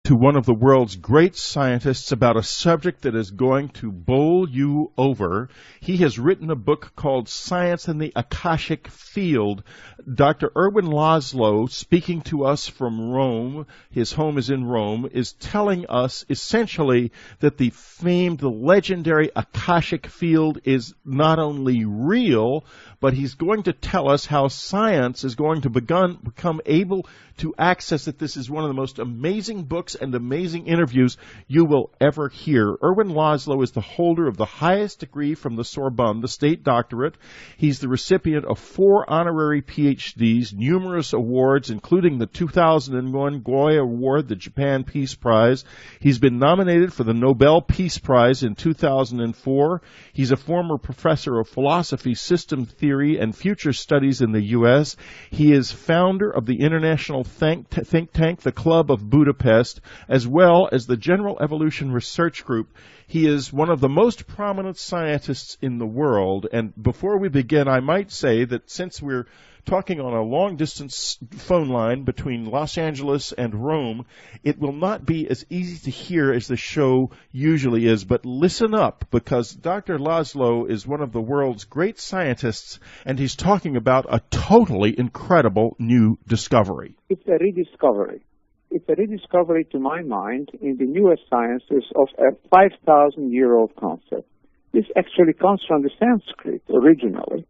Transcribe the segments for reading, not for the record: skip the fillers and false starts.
to one of the world's great scientists about a subject that is going to bowl you over. He has written a book called Science in the Akashic Field. Dr. Ervin Laszlo, speaking to us from Rome, his home is in Rome, is telling us essentially that the famed, the legendary Akashic Field is not only real, but he's going to tell us how science is going to become able to access it. This is one of the most amazing books and amazing interviews you will ever hear. Ervin Laszlo is the holder of the highest degree from the Sorbonne, the state doctorate. He's the recipient of 4 honorary PhDs, numerous awards, including the 2001 Goya Award, the Japan Peace Prize. He's been nominated for the Nobel Peace Prize in 2004. He's a former professor of philosophy, system theory, and future studies in the U.S. He is founder of the international think tank, the Club of Budapest, as well as the General Evolution Research Group. He is one of the most prominent scientists in the world. And before we begin, I might say that since we're talking on a long-distance phone line between Los Angeles and Rome, it will not be as easy to hear as the show usually is. But listen up, because Dr. Laszlo is one of the world's great scientists, and he's talking about a totally incredible new discovery. It's a rediscovery. It's a rediscovery, to my mind, in the newest sciences of a 5,000-year-old concept. This actually comes from the Sanskrit originally,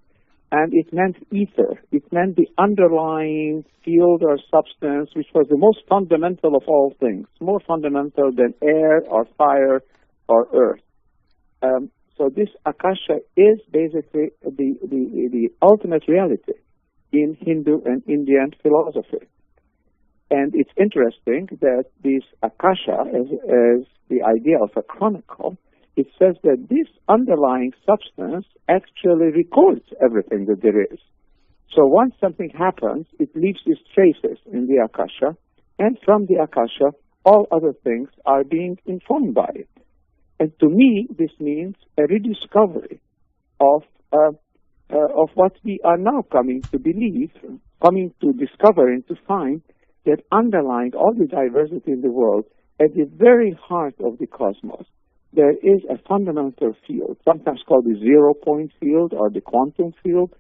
and it meant ether. It meant the underlying field or substance, which was the most fundamental of all things, more fundamental than air or fire or earth. So this Akasha is basically the ultimate reality in Hindu and Indian philosophy. And it's interesting that this Akasha, as the idea of a chronicle, it says that this underlying substance actually records everything that there is. So once something happens, it leaves these traces in the Akasha, and from the Akasha, all other things are being informed by it. And to me, this means a rediscovery of what we are now coming to believe, coming to discover and to find that underlying all the diversity in the world, at the very heart of the cosmos, there is a fundamental field, sometimes called the zero-point field or the quantum field,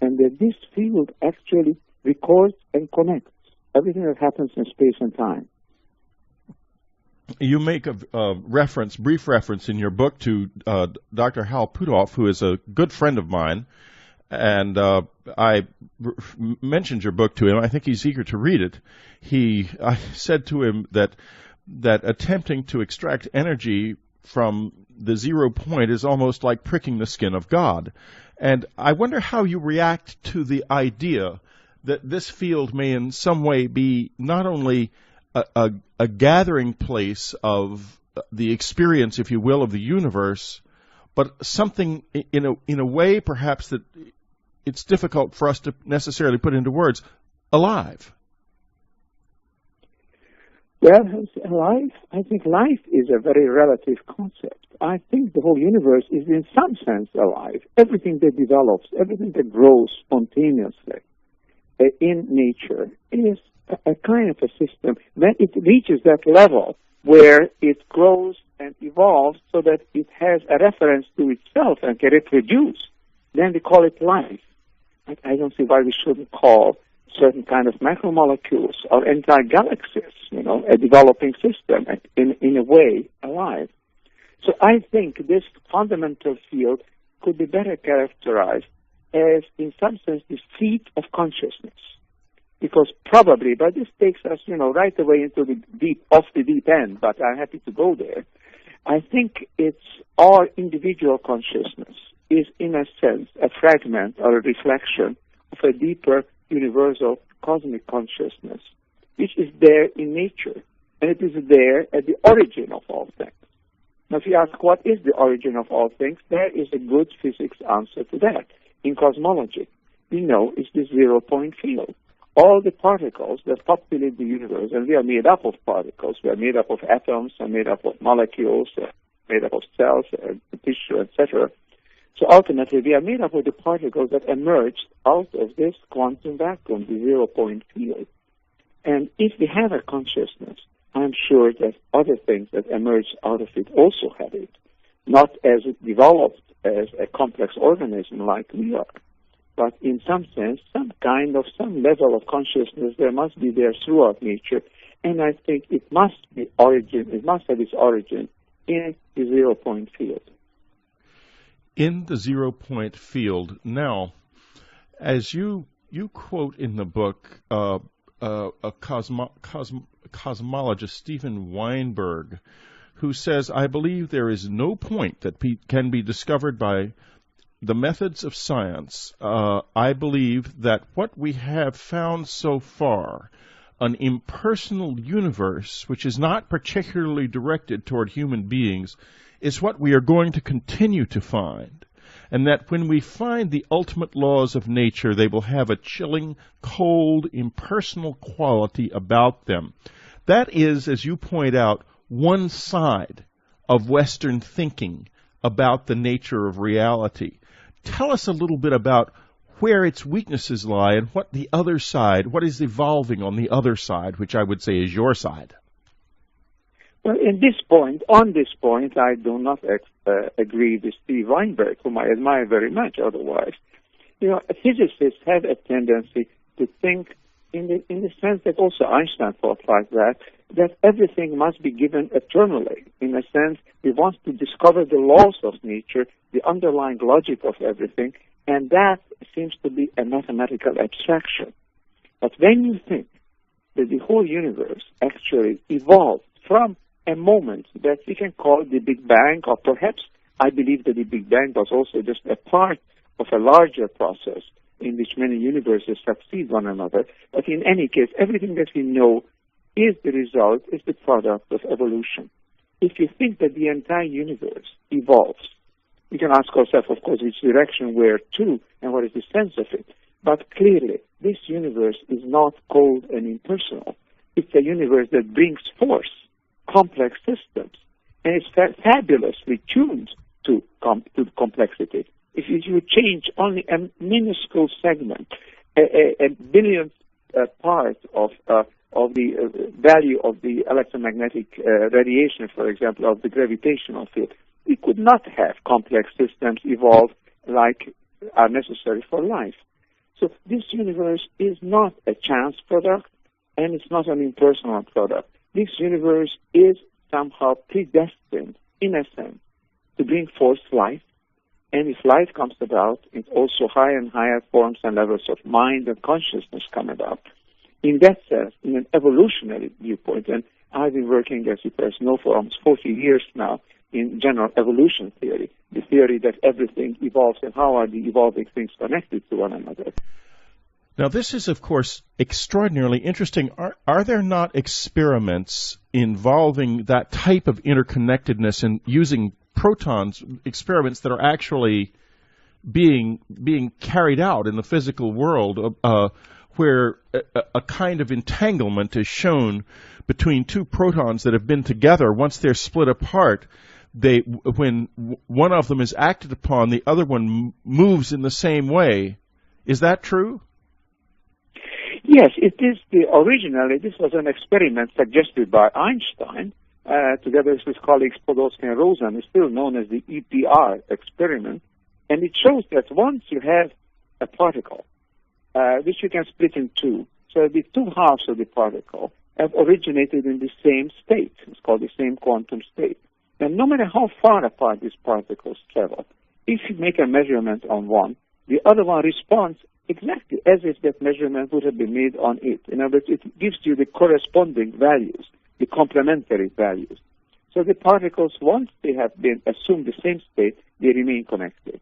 and that this field actually records and connects everything that happens in space and time. You make a brief reference in your book to Dr. Hal Puthoff, who is a good friend of mine, and I mentioned your book to him. I think he's eager to read it. I said to him that attempting to extract energy from the 0 point is almost like pricking the skin of God. And I wonder how you react to the idea that this field may in some way be not only a gathering place of the experience, if you will, of the universe, but something in a way perhaps that it's difficult for us to necessarily put into words, alive. Well, life, I think life is a very relative concept. I think the whole universe is in some sense alive. Everything that develops, everything that grows spontaneously in nature is a kind of a system. When it reaches that level where it grows and evolves so that it has a reference to itself and can reproduce, then we call it life. I don't see why we shouldn't call certain kind of macromolecules or entire galaxies, a developing system, in a way, alive. So I think this fundamental field could be better characterized as, in some sense, the seat of consciousness. Because probably, but this takes us, right away into the off the deep end, but I'm happy to go there. I think it's our individual consciousness is, in a sense, a fragment or a reflection of a deeper universal cosmic consciousness, which is there in nature, and it is there at the origin of all things. Now, if you ask what is the origin of all things, there is a good physics answer to that. In cosmology, we know it's the 0 point field. All the particles that populate the universe, and we are made up of particles, we are made up of atoms, we are made up of molecules, made up of cells, tissue, etc. So ultimately, we are made up of the particles that emerged out of this quantum vacuum, the 0 point field. And if we have a consciousness, I'm sure that other things that emerged out of it also had it. Not as it developed as a complex organism like we are, but in some sense, some level of consciousness there must be there throughout nature, and I think it must have its origin in the zero-point field. In the zero-point field. Now, as you quote in the book a cosmologist, Stephen Weinberg, who says, "I believe there is no point that can be discovered by the methods of science. I believe that what we have found so far, an impersonal universe which is not particularly directed toward human beings, is what we are going to continue to find. And that when we find the ultimate laws of nature, they will have a chilling, cold, impersonal quality about them." That is, as you point out, one side of Western thinking about the nature of reality. Tell us a little bit about where its weaknesses lie and what the other side, what is evolving on the other side, which I would say is your side. Well, on this point, I do not agree with Steve Weinberg, whom I admire very much otherwise. Physicists have a tendency to think in the sense that also Einstein thought like that everything must be given eternally. In a sense, we want to discover the laws of nature, the underlying logic of everything, and that seems to be a mathematical abstraction. But when you think that the whole universe actually evolved from a moment that we can call the Big Bang, or perhaps I believe that the Big Bang was also just a part of a larger process in which many universes succeed one another. But in any case, everything that we know is the product of evolution. If you think that the entire universe evolves, we can ask ourselves, of course, which direction, where to, and what is the sense of it. But clearly, this universe is not cold and impersonal. It's a universe that brings forth complex systems, and it's fabulously tuned to complexity. If you change only a minuscule segment, a billionth part of the value of the electromagnetic radiation, for example, of the gravitational field, we could not have complex systems evolve like are necessary for life. So this universe is not a chance product, and it's not an impersonal product. This universe is somehow predestined, in a sense, to bring forth life. And if life comes about, it also higher and higher forms and levels of mind and consciousness come about. In that sense, in an evolutionary viewpoint, and I've been working, as you perhaps know, for almost 40 years now in general evolution theory, the theory that everything evolves and how are the evolving things connected to one another. Now, this is, of course, extraordinarily interesting. Are there not experiments involving that type of interconnectedness and using protons, experiments that are actually being carried out in the physical world, where a kind of entanglement is shown between two protons that have been together? Once they're split apart, when one of them is acted upon, the other one moves in the same way. Is that true? Yes, it is. Originally, this was an experiment suggested by Einstein, together with his colleagues Podolsky and Rosen. It's still known as the EPR experiment, and it shows that once you have a particle, which you can split in two, so the two halves of the particle have originated in the same state. It's called the same quantum state. And no matter how far apart these particles travel, if you make a measurement on one, the other one responds exactly as if that measurement would have been made on it. In other words, it gives you the corresponding values, the complementary values. So the particles, once they have been assumed the same state, they remain connected.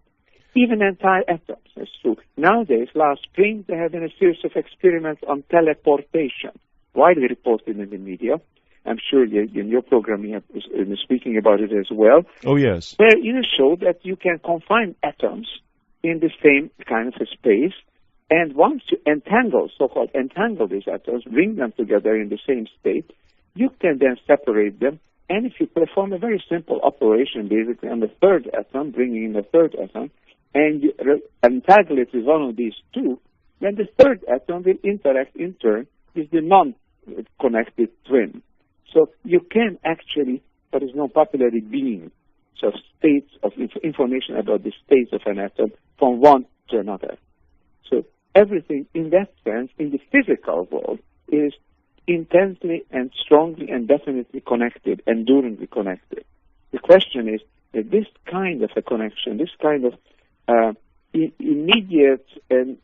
Even entire atoms, that's true. Nowadays, last spring, there have been a series of experiments on teleportation, widely reported in the media. I'm sure in your program you have been speaking about it as well. Oh, yes. Where you show that you can confine atoms in the same kind of a space, and once you so-called entangle these atoms, bring them together in the same state, you can then separate them, and if you perform a very simple operation, basically on the third atom, bringing in the third atom, and you entangle it with one of these two, then the third atom will interact in turn with the non-connected twin. So you can actually, what is known popularly, beam, so states of information about the states of an atom from one to another. So everything in that sense, in the physical world, is intensely and strongly and definitely connected, enduringly connected. The question is that this kind of a connection, this kind of immediate and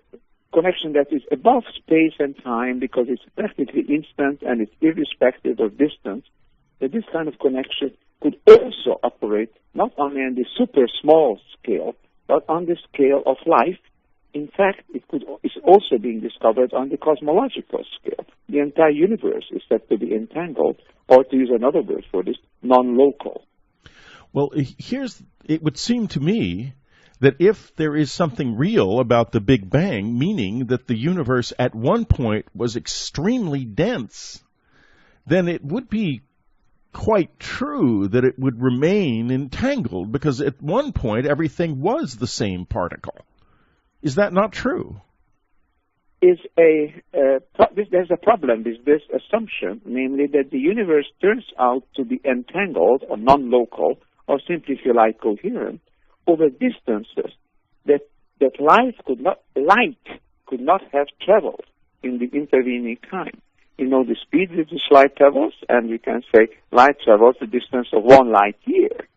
connection that is above space and time because it's practically instant and it's irrespective of distance, that this kind of connection could also operate not only on the super small scale, but on the scale of life. In fact, it's also being discovered on the cosmological scale. The entire universe is said to be entangled, or to use another word for this, non-local. Well, it would seem to me that if there is something real about the Big Bang, meaning that the universe at one point was extremely dense, then it would be quite true that it would remain entangled, because at one point everything was the same particle. Is that not true? There's a problem with this assumption, namely that the universe turns out to be entangled or non-local, or simply, if you like, coherent, over distances that light could not have traveled in the intervening time. You know the speed with which light travels, and we can say light travels the distance of 1 light year.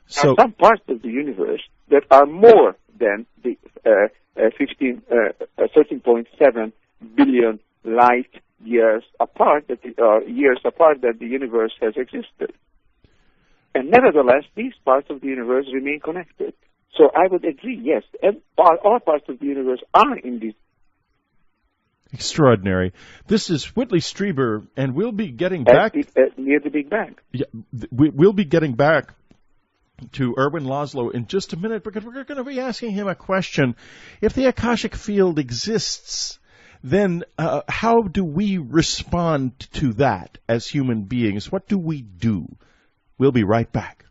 So, there are some parts of the universe that are more than the 13.7 billion light years apart that the universe has existed. And nevertheless, these parts of the universe remain connected. So I would agree, yes, all parts of the universe are indeed. Extraordinary. This is Whitley Strieber, and we'll be getting back near the Big Bang. Yeah, we'll be getting back to Ervin Laszlo in just a minute, because we're going to be asking him a question. If the Akashic Field exists, then how do we respond to that as human beings? What do we do? We'll be right back.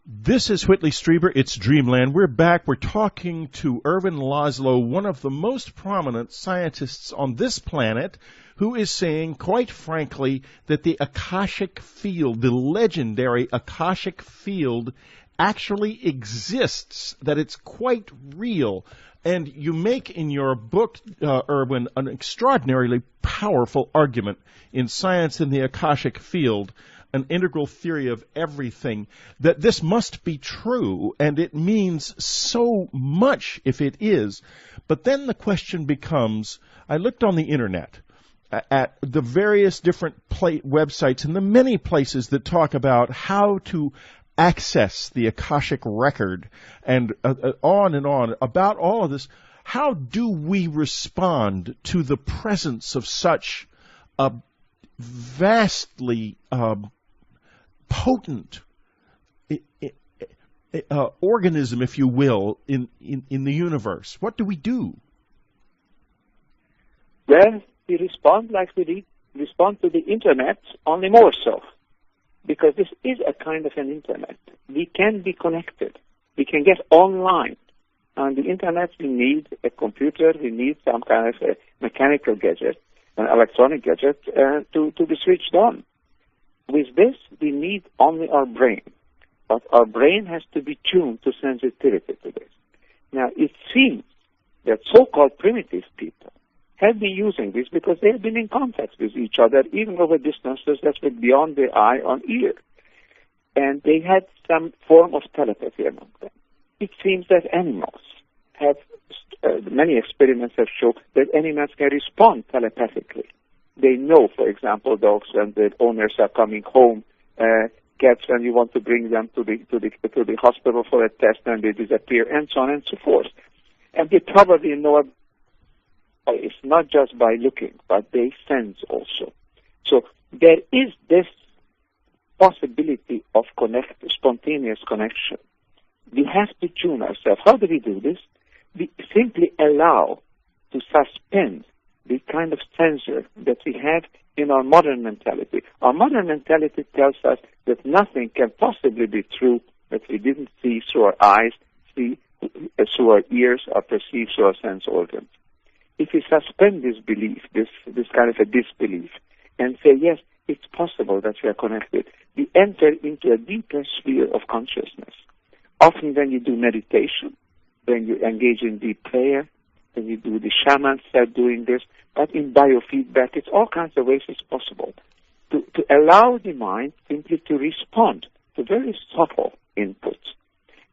This is Whitley Strieber. It's Dreamland. We're back. We're talking to Ervin Laszlo, one of the most prominent scientists on this planet, who is saying, quite frankly, that the Akashic Field, the legendary Akashic Field, actually exists, that it's quite real. And you make in your book, Ervin, an extraordinarily powerful argument in Science in the Akashic Field, an integral theory of everything, that this must be true, and it means so much if it is. But then the question becomes, I looked on the internet at the various different websites and the many places that talk about how to access the Akashic record, and on about all of this. How do we respond to the presence of such a vastly potent organism, if you will, in the universe? What do we do? Well, we respond like we respond to the Internet, only more so. Because this is a kind of an Internet. We can be connected. We can get online. On the Internet, we need a computer, we need some kind of a mechanical gadget, an electronic gadget, to be switched on. With this, we need only our brain. But our brain has to be tuned to sensitivity to this. Now, it seems that so-called primitive people have been using this because they have been in contact with each other, even over distances that were beyond the eye or ear. And they had some form of telepathy among them. It seems that animals have, many experiments have shown that animals can respond telepathically. They know, for example, dogs when the owners are coming home, cats when you want to bring them to the hospital for a test and they disappear, and so on and so forth. And they probably know it's not just by looking, but they sense also. So there is this possibility of spontaneous connection. We have to tune ourselves. How do we do this? We simply allow to suspend the kind of censor that we have in our modern mentality. Our modern mentality tells us that nothing can possibly be true that we didn't see through our eyes, see through our ears, or perceive through our sense organs. If we suspend this belief, this kind of a disbelief, and say, yes, it's possible that we are connected, we enter into a deeper sphere of consciousness. Often when you do meditation, when you engage in deep prayer, when you do the shamans start doing this, but in biofeedback, it's all kinds of ways it's possible to allow the mind simply to respond to very subtle inputs.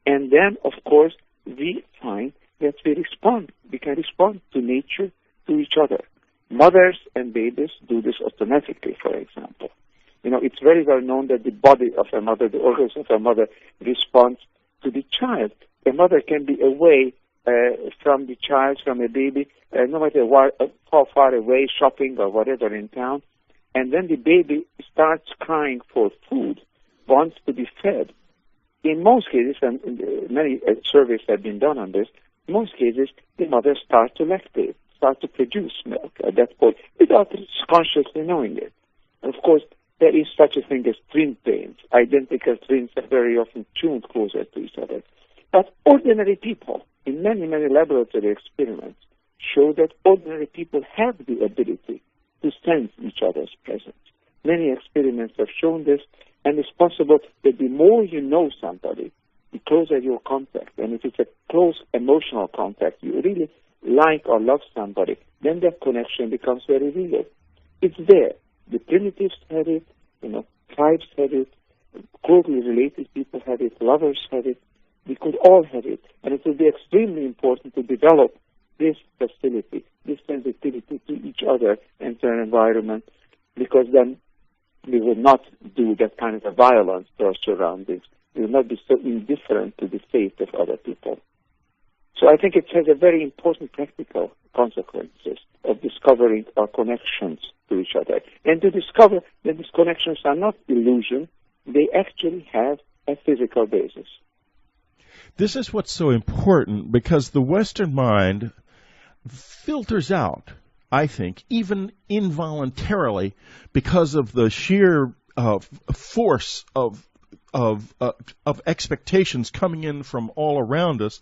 And then, of course, we find that we can respond to nature, to each other. Mothers and babies do this automatically, for example. It's very well known that the body of a mother, the organs of a mother, responds to the child. A mother can be away from the child, from a baby, no matter how far away, shopping or whatever in town, and then the baby starts crying for food, wants to be fed. In most cases, and many surveys have been done on this, in most cases, the mother starts to lactate, start to produce milk at that point, without consciously knowing it. And of course, there is such a thing as twin pains. Identical twins are very often tuned closer to each other. But ordinary people, in many, many laboratory experiments, show that ordinary people have the ability to sense each other's presence. Many experiments have shown this, and it's possible that the more you know somebody, the closer your contact. And if it's a close emotional contact, you really like or love somebody, then that connection becomes very real. It's there. The primitives had it, tribes had it, closely related people had it, lovers had it. We could all have it. And it will be extremely important to develop this facility, this sensitivity to each other and to our environment, because then we will not do that kind of a violence to our surroundings. We will not be so indifferent to the fate of other people. So I think it has a very important practical consequences of discovering our connections to each other. And to discover that these connections are not illusion, they actually have a physical basis. This is what's so important, because the Western mind filters out, I think, even involuntarily, because of the sheer force of expectations coming in from all around us.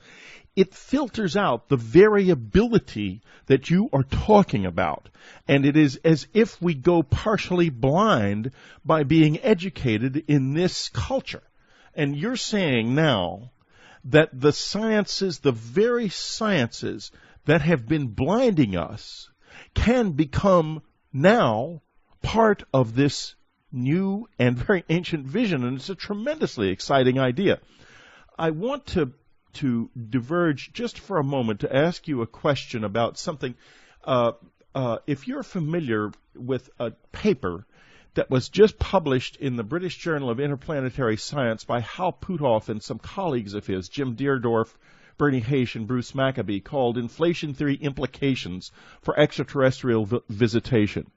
It filters out the variability that you are talking about. And it is as if we go partially blind by being educated in this culture. And you're saying now that the sciences, the very sciences that have been blinding us, can become now part of this new and very ancient vision, and it's a tremendously exciting idea. I want to diverge just for a moment to ask you a question about something. If you're familiar with a paper that was just published in the British Journal of Interplanetary Science by Hal Puthoff and some colleagues of his, Jim Deardorff, Bernie Haish, and Bruce Maccabee, called Inflation Theory Implications for Extraterrestrial Visitation.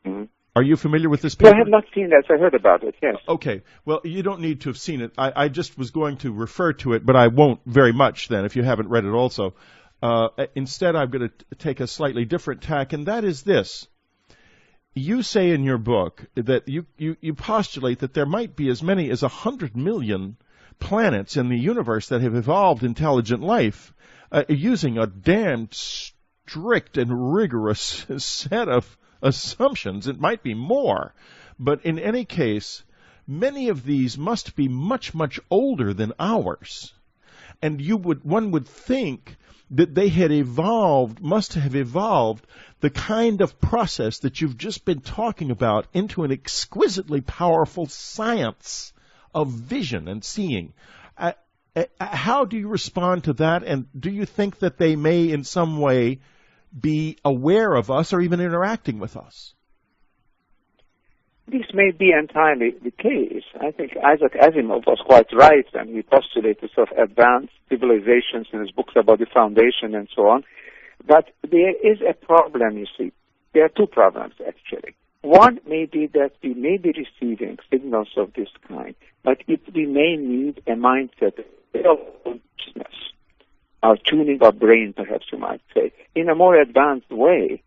Mm-hmm. Are you familiar with this paper? No, I have not seen that. I heard about it, yes. Okay. Well, you don't need to have seen it. I just was going to refer to it, but I won't very much then if you haven't read it also. Instead, I'm going to take a slightly different tack, and that is this. You say in your book that you postulate that there might be as many as 100 million planets in the universe that have evolved intelligent life using a damn strict and rigorous set of assumptions. It might be more, but in any case, many of these must be much, much older than ours. And one would think that they must have evolved the kind of process that you've just been talking about into an exquisitely powerful science of vision and seeing. How do you respond to that, and do you think that they may in some way be aware of us or even interacting with us? This may be entirely the case. I think Isaac Asimov was quite right when he postulated sort of advanced civilizations in his books about the foundation and so on. But there is a problem, you see. There are two problems, actually. One may be that we may be receiving signals of this kind, but we may need a mindset of consciousness, or tuning our brain, perhaps you might say, in a more advanced way,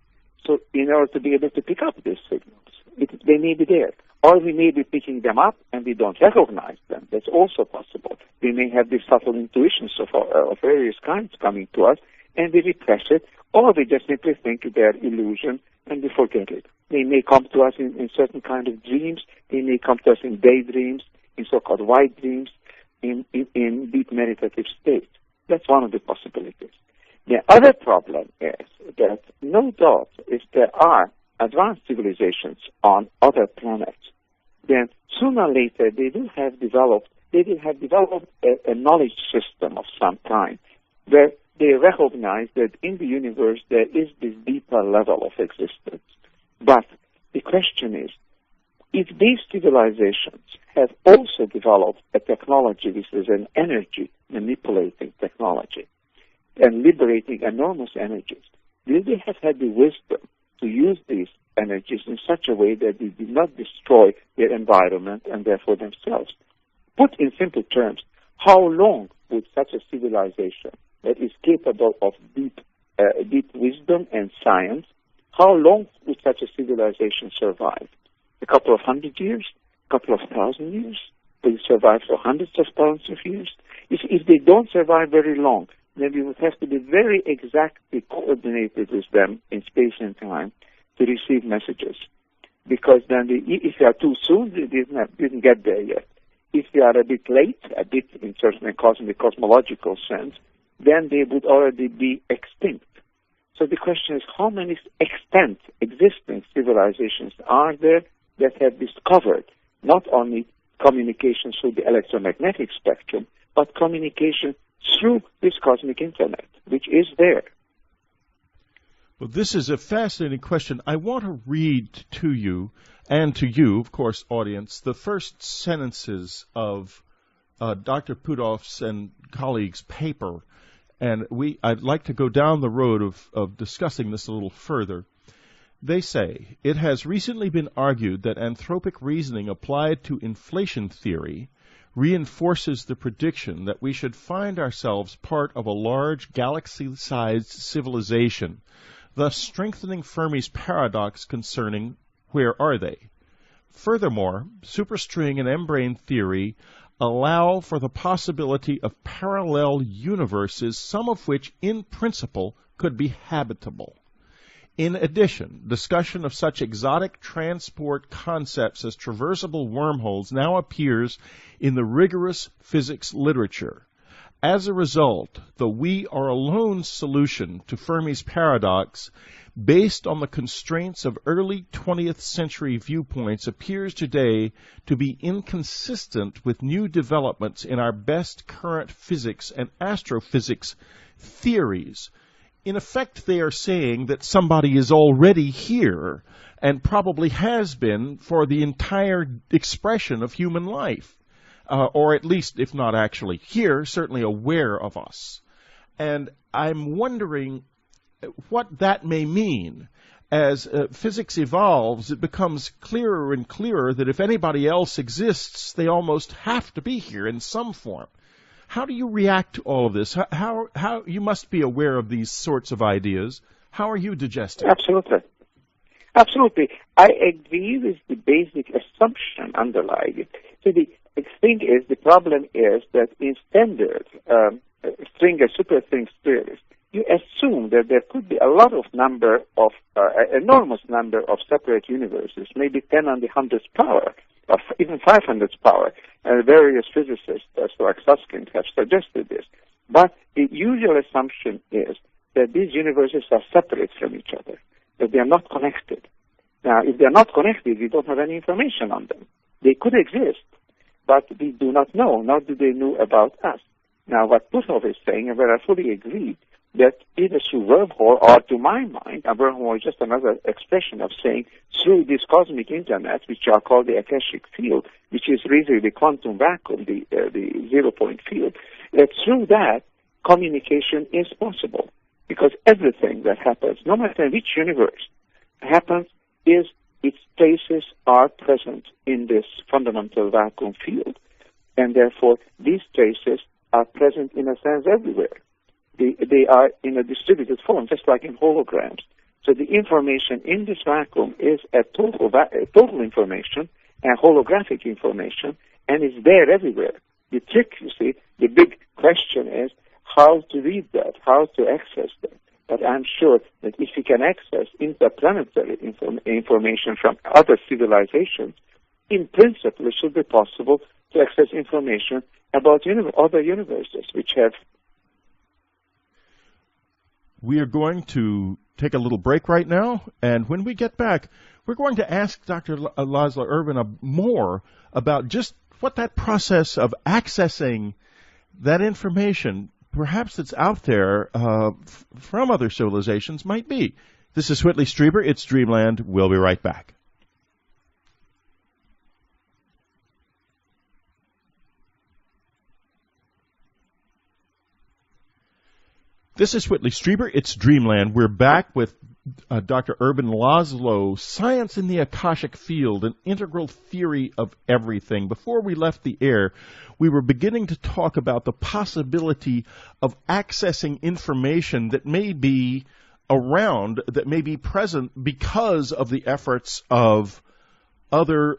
so in order to be able to pick up these signals. They may be there. Or we may be picking them up and we don't recognize them. That's also possible. We may have these subtle intuitions of various kinds coming to us, and we repress it, or we just simply think they're illusion and we forget it. They may come to us in certain kind of dreams. They may come to us in daydreams, in so-called white dreams, in deep meditative states. That's one of the possibilities. The other problem is that no doubt if there are advanced civilizations on other planets, then sooner or later they will have developed a knowledge system of some kind where they recognize that in the universe there is this deeper level of existence. But the question is, if these civilizations have also developed a technology which is an energy manipulating technology and liberating enormous energies, will they have had the wisdom to use these energies in such a way that they do not destroy their environment and therefore themselves? Put in simple terms, how long would such a civilization that is capable of deep wisdom and science, how long would such a civilization survive? A couple of 100 years? A couple of 1,000 years? Will it survive for hundreds of thousands of years? If they don't survive very long, then we would have to be very exactly coordinated with them in space and time to receive messages. Because then if they are too soon, they didn't get there yet. If they are a bit late, a bit in certain cosmological sense, then they would already be extinct. So the question is, how many extant existing civilizations are there that have discovered not only communication through the electromagnetic spectrum, but communication through this cosmic internet, which is there? Well, this is a fascinating question. I want to read to you, and to you, of course, audience, the first sentences of Dr. Puthoff's and colleagues' paper. And I'd like to go down the road of discussing this a little further. They say, it has recently been argued that anthropic reasoning applied to inflation theory reinforces the prediction that we should find ourselves part of a large galaxy-sized civilization, thus strengthening Fermi's paradox concerning where are they. Furthermore, superstring and M-brain theory allow for the possibility of parallel universes, some of which, in principle, could be habitable. In addition, discussion of such exotic transport concepts as traversable wormholes now appears in the rigorous physics literature. As a result, the we are alone solution to Fermi's paradox, based on the constraints of early 20th century viewpoints, appears today to be inconsistent with new developments in our best current physics and astrophysics theories. In effect, they are saying that somebody is already here and probably has been for the entire expression of human life, or at least, if not actually here, certainly aware of us. And I'm wondering what that may mean. As physics evolves, it becomes clearer and clearer that if anybody else exists, they almost have to be here in some form. How do you react to all of this? How you must be aware of these sorts of ideas. How are you digesting? Absolutely. Absolutely. I agree with the basic assumption underlying it. So the thing is, the problem is that in standard superstring theories, you assume that there could be a lot of enormous number of separate universes, maybe 10 on the 100th power, or even 500th power. Various physicists, like Susskind, have suggested this. But the usual assumption is that these universes are separate from each other, that they are not connected. Now, if they are not connected, we don't have any information on them. They could exist, but we do not know, nor do they know about us. Now, what Puthoff is saying, and where I fully agree, that either through wormhole or, to my mind, a wormhole is just another expression of saying through this cosmic internet, which are called the Akashic Field, which is really the quantum vacuum, the zero-point field, that through that, communication is possible. Because everything that happens, no matter which universe happens, is its traces are present in this fundamental vacuum field. And therefore, these traces are present, in a sense, everywhere. They are in a distributed form, just like in holograms. So the information in this vacuum is a total information, and holographic information, and it's there everywhere. The trick, you see, the big question is how to read that, how to access that. But I'm sure that if we can access interplanetary information from other civilizations, in principle, it should be possible to access information about other universes which have. We are going to take a little break right now, and when we get back, we're going to ask Dr. Laszlo Ervin more about just what that process of accessing that information, perhaps that's out there from other civilizations, might be. This is Whitley Strieber. It's Dreamland. We'll be right back. This is Whitley Strieber. It's Dreamland. We're back with Dr. Ervin Laszlo, Science in the Akashic Field, an integral theory of everything. Before we left the air, we were beginning to talk about the possibility of accessing information that may be around, that may be present because of the efforts of other,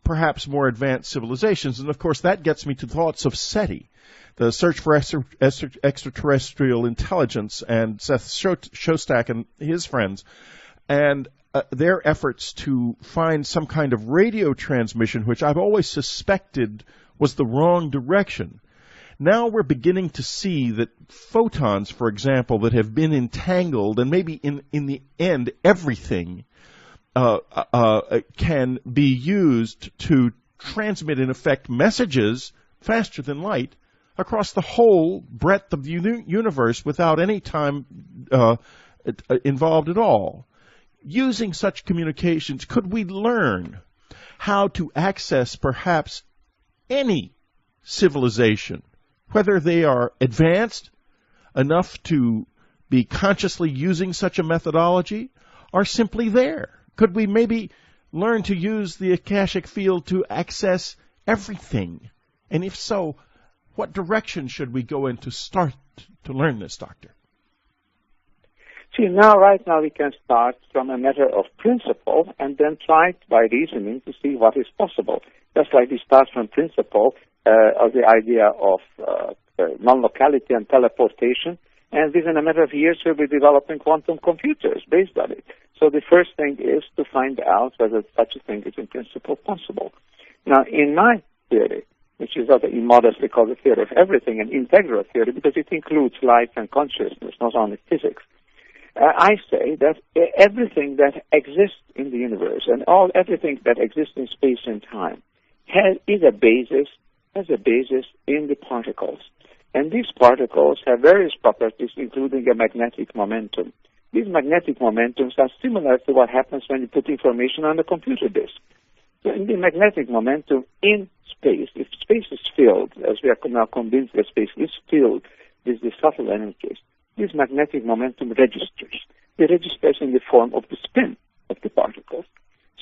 perhaps more advanced civilizations. And, of course, that gets me to thoughts of SETI, the search for extraterrestrial intelligence, and Seth Shostak and his friends, and their efforts to find some kind of radio transmission, which I've always suspected was the wrong direction. Now we're beginning to see that photons, for example, that have been entangled, and maybe in the end everything can be used to transmit, in effect, messages faster than light across the whole breadth of the universe without any time involved at all. Using such communications, could we learn how to access perhaps any civilization, whether they are advanced enough to be consciously using such a methodology, or simply there? Could we maybe learn to use the Akashic Field to access everything? And if so, what direction should we go in to start to learn this, Doctor? See, right now we can start from a matter of principle and then try by reasoning to see what is possible. Just like we start from principle of the idea of non-locality and teleportation, and within a matter of years we'll be developing quantum computers based on it. So the first thing is to find out whether such a thing is in principle possible. Now, in my theory, which is what I modestly call the theory of everything, an integral theory, because it includes life and consciousness, not only physics. I say that everything that exists in the universe and everything that exists in space and time has a basis in the particles. And these particles have various properties, including a magnetic momentum. These magnetic momentums are similar to what happens when you put information on a computer disk. So in the magnetic momentum in space, if space is filled, as we are now convinced that space is filled with the subtle energies, this magnetic momentum registers. It registers in the form of the spin of the particles.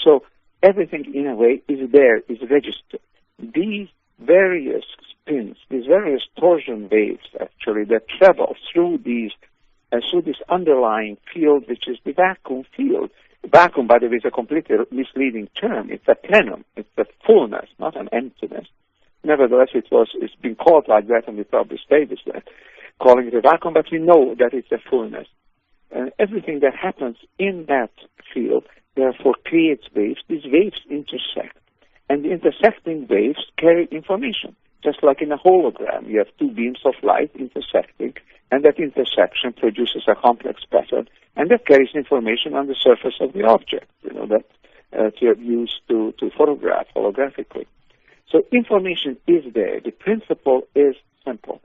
So everything, in a way, is there, is registered. These various spins, these various torsion waves, actually, that travel through this underlying field, which is the vacuum field. Vacuum, by the way, is a completely misleading term. It's a plenum. It's a fullness, not an emptiness. Nevertheless, it's been called like that, and we probably stay with that, calling it a vacuum, but we know that it's a fullness. And everything that happens in that field, therefore, creates waves. These waves intersect, and the intersecting waves carry information. Just like in a hologram, you have two beams of light intersecting, and that intersection produces a complex pattern, and that carries information on the surface of the object, that you have used to photograph holographically. So information is there. The principle is simple.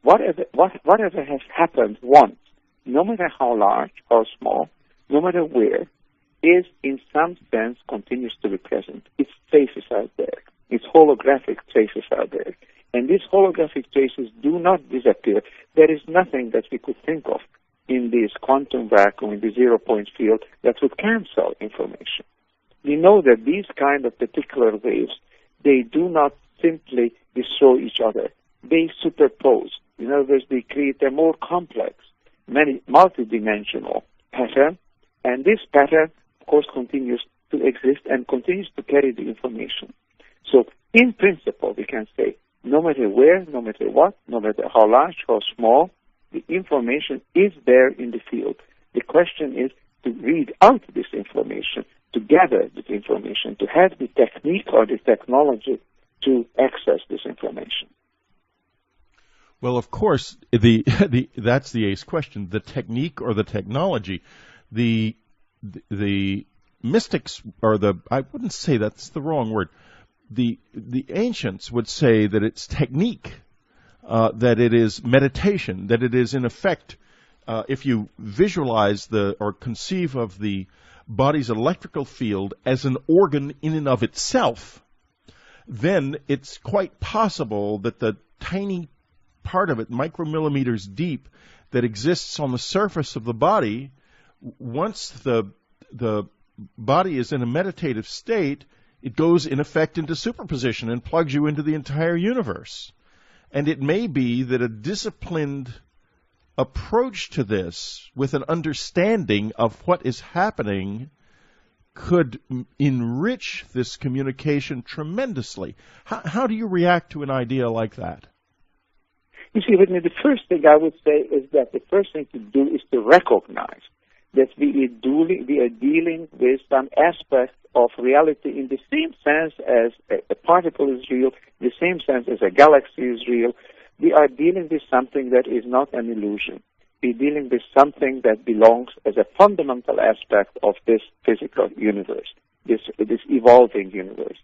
Whatever has happened once, no matter how large or small, no matter where, is in some sense continues to be present. Its traces are there. Its holographic traces are there. And these holographic traces do not disappear. There is nothing that we could think of in this quantum vacuum, in the zero-point field, that would cancel information. We know that these kind of particular waves, they do not simply destroy each other. They superpose. In other words, they create a more complex, multidimensional pattern, and this pattern, of course, continues to exist and continues to carry the information. So in principle, we can say, no matter where, no matter what, no matter how large, how small, the information is there in the field. The question is to read out this information, to gather this information, to have the technique or the technology to access this information. Well, of course, that's the ace question: the technique or the technology. The mystics, or I wouldn't say that's the wrong word. The ancients would say that it's technique, that it is meditation, that it is in effect, if you visualize or conceive of the body's electrical field as an organ in and of itself, then it's quite possible that the tiny part of it, micromillimeters deep, that exists on the surface of the body, once the body is in a meditative state, it goes in effect into superposition and plugs you into the entire universe. And it may be that a disciplined approach to this, with an understanding of what is happening, could enrich this communication tremendously. How do you react to an idea like that? You see, Whitney, the first thing I would say is that the first thing to do is to recognize that we are dealing with some aspect of reality in the same sense as a particle is real, the same sense as a galaxy is real. We are dealing with something that is not an illusion. We're dealing with something that belongs as a fundamental aspect of this physical universe, this evolving universe.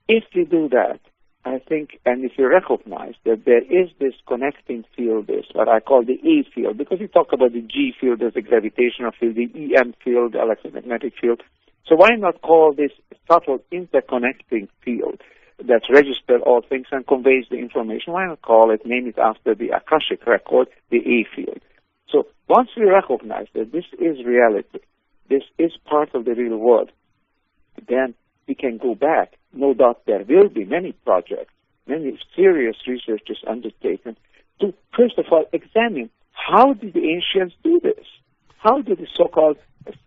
If we do that, I think, and if you recognize that there is this connecting field, this what I call the A field, because we talk about the G field as the gravitational field, the EM field, the electromagnetic field. So why not call this subtle interconnecting field that registers all things and conveys the information? Why not name it after the Akashic record, the A field? So once we recognize that this is reality, this is part of the real world, then we can go back. No doubt there will be many projects, many serious researches undertaken to, first of all, examine how did the ancients do this? How did the so-called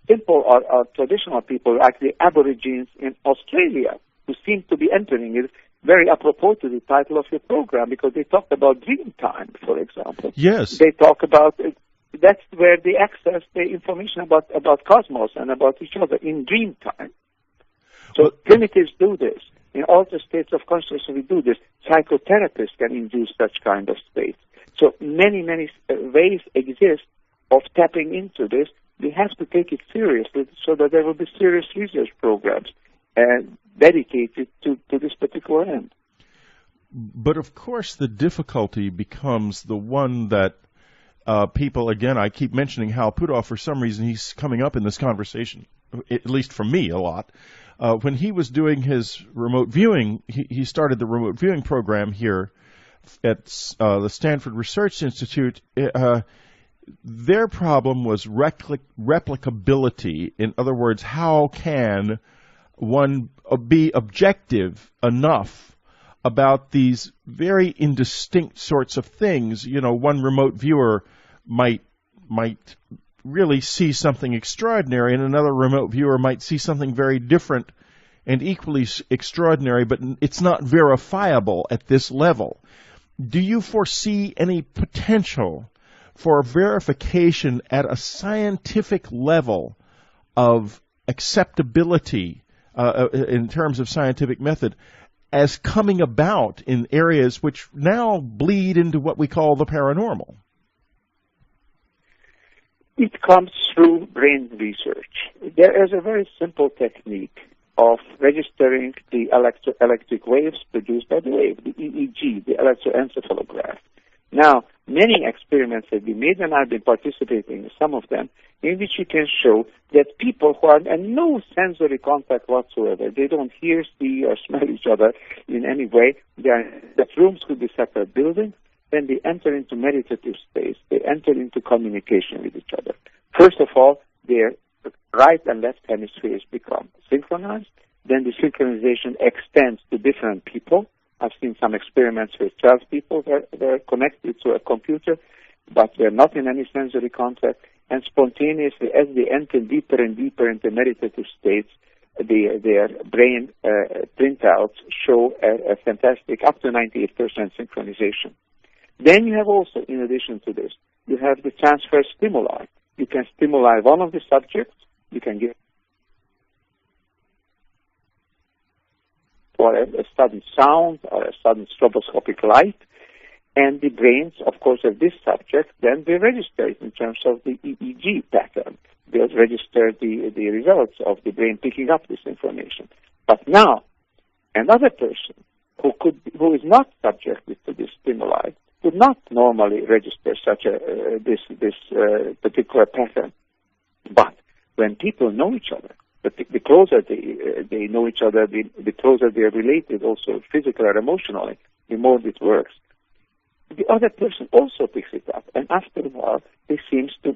simple or traditional people, like the Aborigines in Australia, who seem to be entering it, very apropos to the title of your program, because they talked about dream time, for example. Yes. They talk about that's where they access the information about cosmos and about each other in dream time. So primitives do this. In altered states of consciousness, we do this. Psychotherapists can induce such kind of states. So many ways exist of tapping into this. We have to take it seriously so that there will be serious research programs dedicated to this particular end. But of course, the difficulty becomes the one that people, again, I keep mentioning Hal Puthoff. For some reason, he's coming up in this conversation, at least for me, a lot. When he was doing his remote viewing, he started the remote viewing program here at the Stanford Research Institute. Their problem was replicability. In other words, how can one be objective enough about these very indistinct sorts of things? You know, one remote viewer might really see something extraordinary, and another remote viewer might see something very different and equally extraordinary, but it's not verifiable at this level. Do you foresee any potential for verification at a scientific level of acceptability in terms of scientific method as coming about in areas which now bleed into what we call the paranormal? It comes through brain research. There is a very simple technique of registering the electric waves produced by the wave, the EEG, the electroencephalograph. Now, many experiments have been made, and I've been participating in some of them, in which you can show that people who are in no sensory contact whatsoever, they don't hear, see, or smell each other in any way, that rooms could be separate buildings, then they enter into meditative space, they enter into communication with each other. First of all, their right and left hemispheres become synchronized, then the synchronization extends to different people. I've seen some experiments with 12 people that are connected to a computer, but they're not in any sensory contact, and spontaneously, as they enter deeper and deeper into meditative states, their brain printouts show a fantastic up to 98% synchronization. Then you have also, in addition to this, you have the transfer stimuli. You can stimuli one of the subjects, you can give or a sudden sound or a sudden stroboscopic light, and the brains, of course, of this subject, then they register it in terms of the EEG pattern. They'll register the results of the brain picking up this information. But now, another person who is not subjected to this stimuli would not normally register such this particular pattern. But when people know each other, the closer they know each other, the closer they are related, also physically or emotionally, the more it works. The other person also picks it up, and after a while, they seems to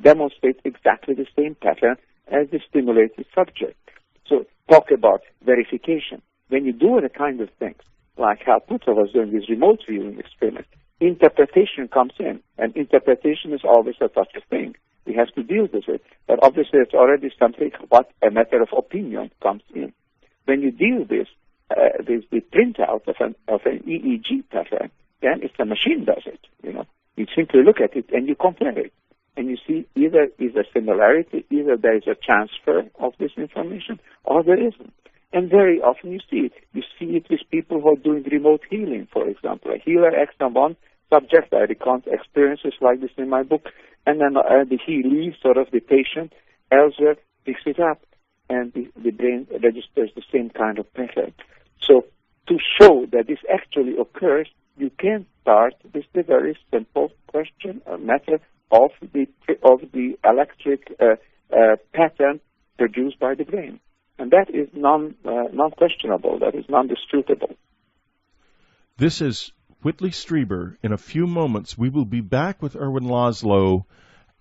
demonstrate exactly the same pattern as the stimulated subject. So talk about verification. When you do the kind of things, like how Putra was doing this remote viewing experiment, interpretation comes in, and interpretation is always a touchy thing. We have to deal with it, but obviously it's already something what a matter of opinion comes in. When you deal with the printout of an EEG pattern, then it's the machine does it. You simply look at it and you compare it, and you see either is a similarity, either there is a transfer of this information, or there isn't. And very often you see it. You see it with people who are doing remote healing, for example. A healer acts on one subject. I recount experiences like this in my book, and then he leaves sort of the patient. Elsewhere picks it up, and the brain registers the same kind of pattern. So to show that this actually occurs, you can start with the very simple question or matter of the electric pattern produced by the brain. And that is non-questionable, that is non-disputable. This is Whitley Strieber. In a few moments, we will be back with Ervin Laszlo.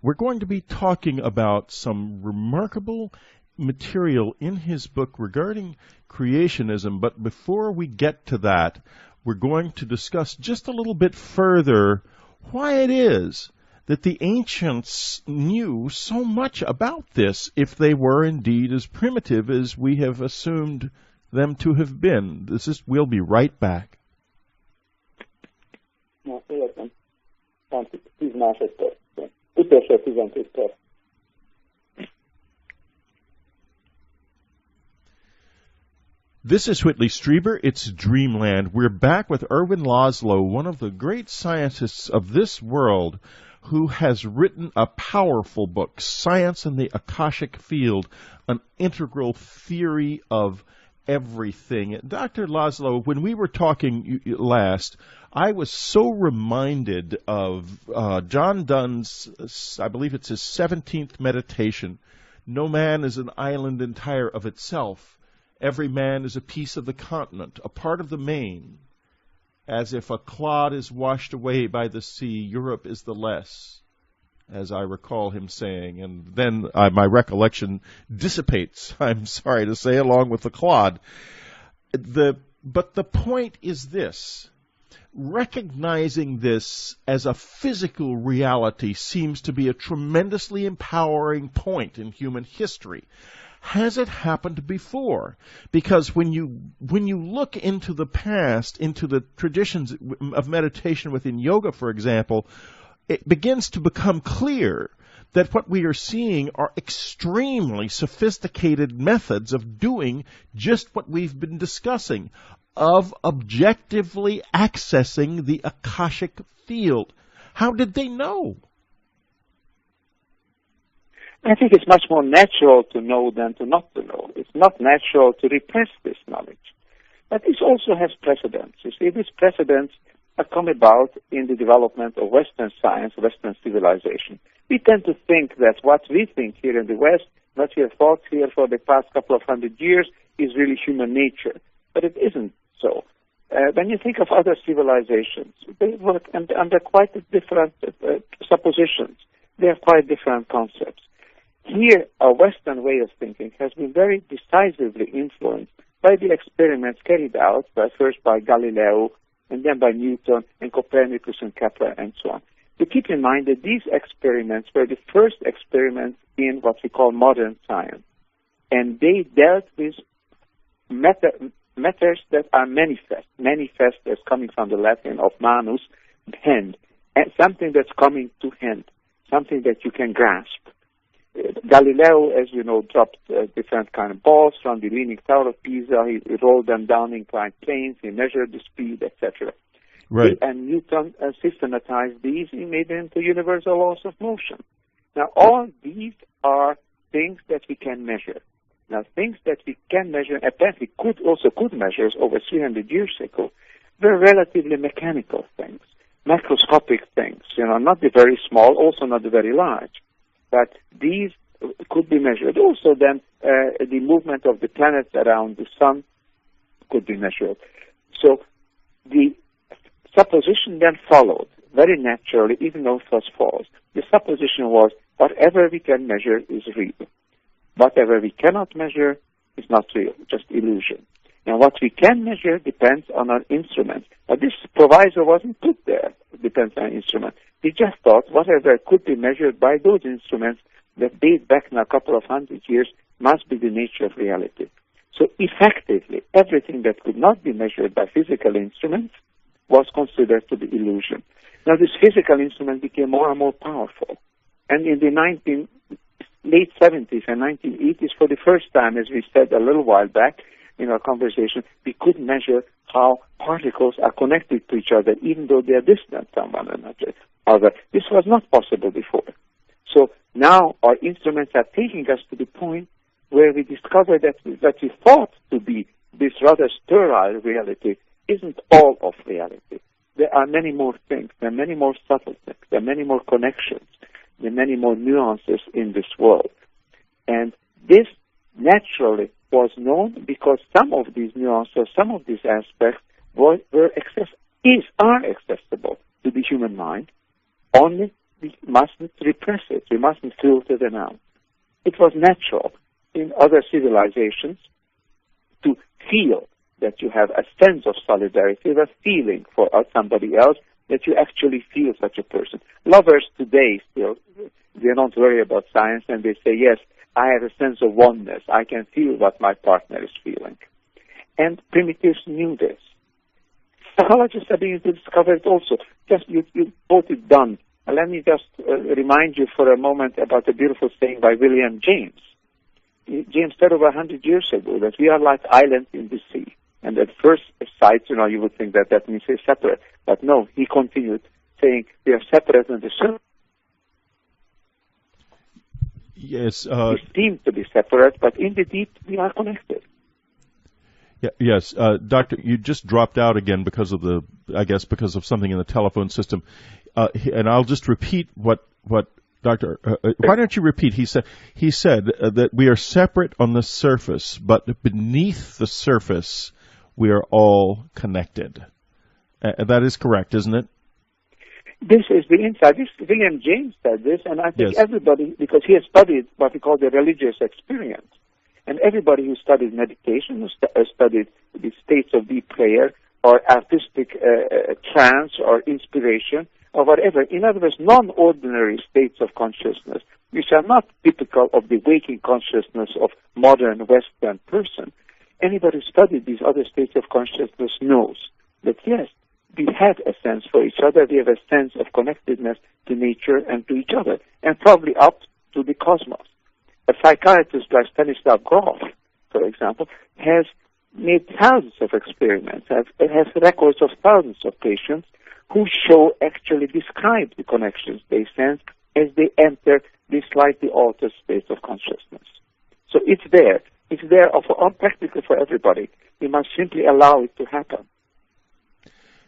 We're going to be talking about some remarkable material in his book regarding creationism. But before we get to that, we're going to discuss just a little bit further why it is that the ancients knew so much about this if they were indeed as primitive as we have assumed them to have been. We'll be right back. This is Whitley Strieber. It's Dreamland. We're back with Ervin Laszlo, one of the great scientists of this world, who has written a powerful book, Science and the Akashic Field, an integral theory of everything. Dr. Laszlo, when we were talking last, I was so reminded of John Donne's, I believe it's his 17th meditation, "No man is an island entire of itself. Every man is a piece of the continent, a part of the main. As if a clod is washed away by the sea, Europe is the less," as I recall him saying. And then my recollection dissipates, I'm sorry to say, along with the clod. But the point is this. Recognizing this as a physical reality seems to be a tremendously empowering point in human history. Has it happened before? Because when you look into the past, into the traditions of meditation within yoga, for example, it begins to become clear that what we are seeing are extremely sophisticated methods of doing just what we've been discussing, of objectively accessing the Akashic Field. How did they know? I think it's much more natural to know than to not to know. It's not natural to repress this knowledge. But this also has precedents. You see, these precedents have come about in the development of Western science, Western civilization. We tend to think that what we think here in the West, what we have thought here for the past couple of hundred years, is really human nature. But it isn't so. When you think of other civilizations, they work under quite different suppositions. They have quite different concepts. Here, our Western way of thinking has been very decisively influenced by the experiments carried out first by Galileo, and then by Newton, and Copernicus, and Kepler, and so on. To keep in mind that these experiments were the first experiments in what we call modern science. and they dealt with matters that are manifest. Manifest is coming from the Latin of manus, hand, and something that's coming to hand, something that you can grasp. Galileo, as you know, dropped different kind of balls from the Leaning Tower of Pisa. He rolled them down inclined planes. He measured the speed, etc. Right. And Newton systematized these. He made them into universal laws of motion. Now, all these are things that we can measure. Now, things that we can measure, apparently could measure over 300 years ago, were relatively mechanical things, macroscopic things, not the very small, also not the very large. But these could be measured. Also, then, the movement of the planets around the sun could be measured. So the supposition then followed, very naturally, even though it was false. The supposition was, whatever we can measure is real. Whatever we cannot measure is not real, just illusion. And what we can measure depends on our instruments. But this proviso wasn't put there, depends on our instrument. We just thought whatever could be measured by those instruments that date back now a couple of hundred years must be the nature of reality. So effectively, everything that could not be measured by physical instruments was considered to be illusion. Now, this physical instrument became more and more powerful. And in the late 70s and 1980s, for the first time, as we said a little while back in our conversation, we could measure how particles are connected to each other, even though they are distant from one another. This was not possible before. So now our instruments are taking us to the point where we discover that we thought to be this rather sterile reality isn't all of reality. There are many more things. There are many more subtle things. There are many more connections. There are many more nuances in this world. And this naturally was known because some of these nuances, some of these aspects are accessible to the human mind. Only we mustn't repress it. We mustn't filter them out. It was natural in other civilizations to feel that you have a sense of solidarity, a feeling for somebody else, that you actually feel such a person. Lovers today still, they don't worry about science, and they say, yes, I have a sense of oneness. I can feel what my partner is feeling. And primitives knew this. Psychologists are beginning to discover it also. Just you quoted Donne. Let me just remind you for a moment about a beautiful saying by William James. James said over 100 years ago that we are like islands in the sea. And at first sight, you would think that means we're separate. But no, he continued saying we are separate in the surface. Yes. We seem to be separate, but in the deep, we are connected. Yeah, yes. Doctor, you just dropped out again because of something in the telephone system. And I'll just repeat what Doctor, why don't you repeat? He said that we are separate on the surface, but beneath the surface, we are all connected. That is correct, isn't it? This is the insight. William James said this, and I think yes. Everybody, because he has studied what we call the religious experience, and everybody who studied meditation, who studied the states of deep prayer, or artistic trance, or inspiration, or whatever, in other words, non-ordinary states of consciousness, which are not typical of the waking consciousness of modern Western person. Anybody who studied these other states of consciousness knows that, yes, we have a sense for each other, we have a sense of connectedness to nature and to each other, and probably up to the cosmos. A psychiatrist like Stanislav Grof, for example, has made thousands of experiments, has records of thousands of patients who actually describe the connections they sense as they enter this slightly altered state of consciousness. So it's there. It's there practically for everybody. We must simply allow it to happen.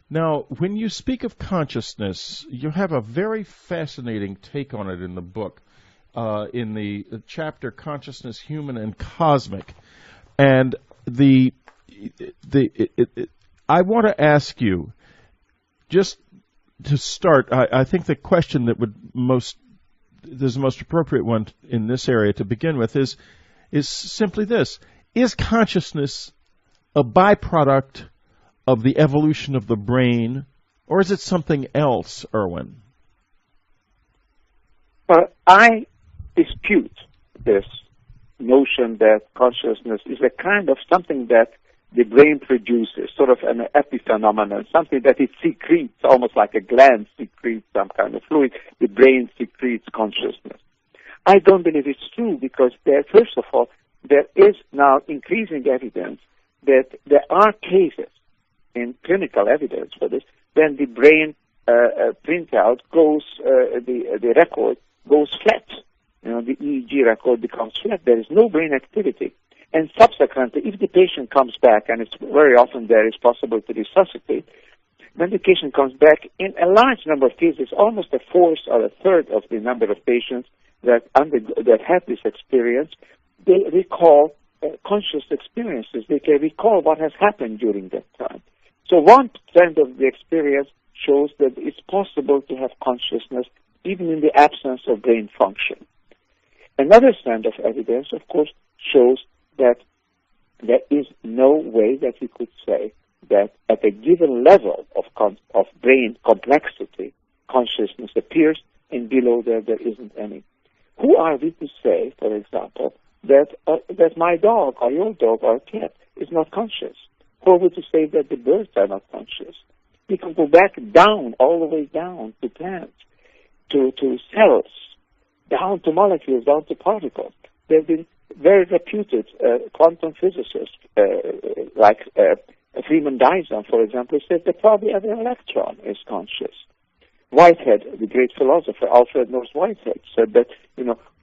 Now, when you speak of consciousness, you have a very fascinating take on it in the book, in the chapter Consciousness, Human and Cosmic. And I want to ask you, just to start, I think the question that is the most appropriate one in this area to begin with is simply this: is consciousness a byproduct of the evolution of the brain, or is it something else, Ervin? Well, I dispute this notion that consciousness is a kind of something that the brain produces, sort of an epiphenomenon, something that it secretes, almost like a gland secretes some kind of fluid. The brain secretes consciousness. I don't believe it's true because first of all, there is now increasing evidence that there are cases in clinical evidence for this when the brain printout goes, the record goes flat. The EEG record becomes flat. There is no brain activity. And subsequently, if the patient comes back, and it's very often there is possible to resuscitate, when the patient comes back, in a large number of cases, almost a fourth or a third of the number of patients that have this experience, they recall conscious experiences. They can recall what has happened during that time. So one trend of the experience shows that it's possible to have consciousness even in the absence of brain function. Another strand of evidence, of course, shows that there is no way that we could say that at a given level of brain complexity, consciousness appears, and below there isn't any. Who are we to say, for example, that my dog or your dog or cat is not conscious? Who are we to say that the birds are not conscious? We can go back down, all the way down to plants, to cells, down to molecules, down to particles. There have been very reputed quantum physicists, like Freeman Dyson, for example, said that probably every electron is conscious. Whitehead, the great philosopher, Alfred North Whitehead, said that,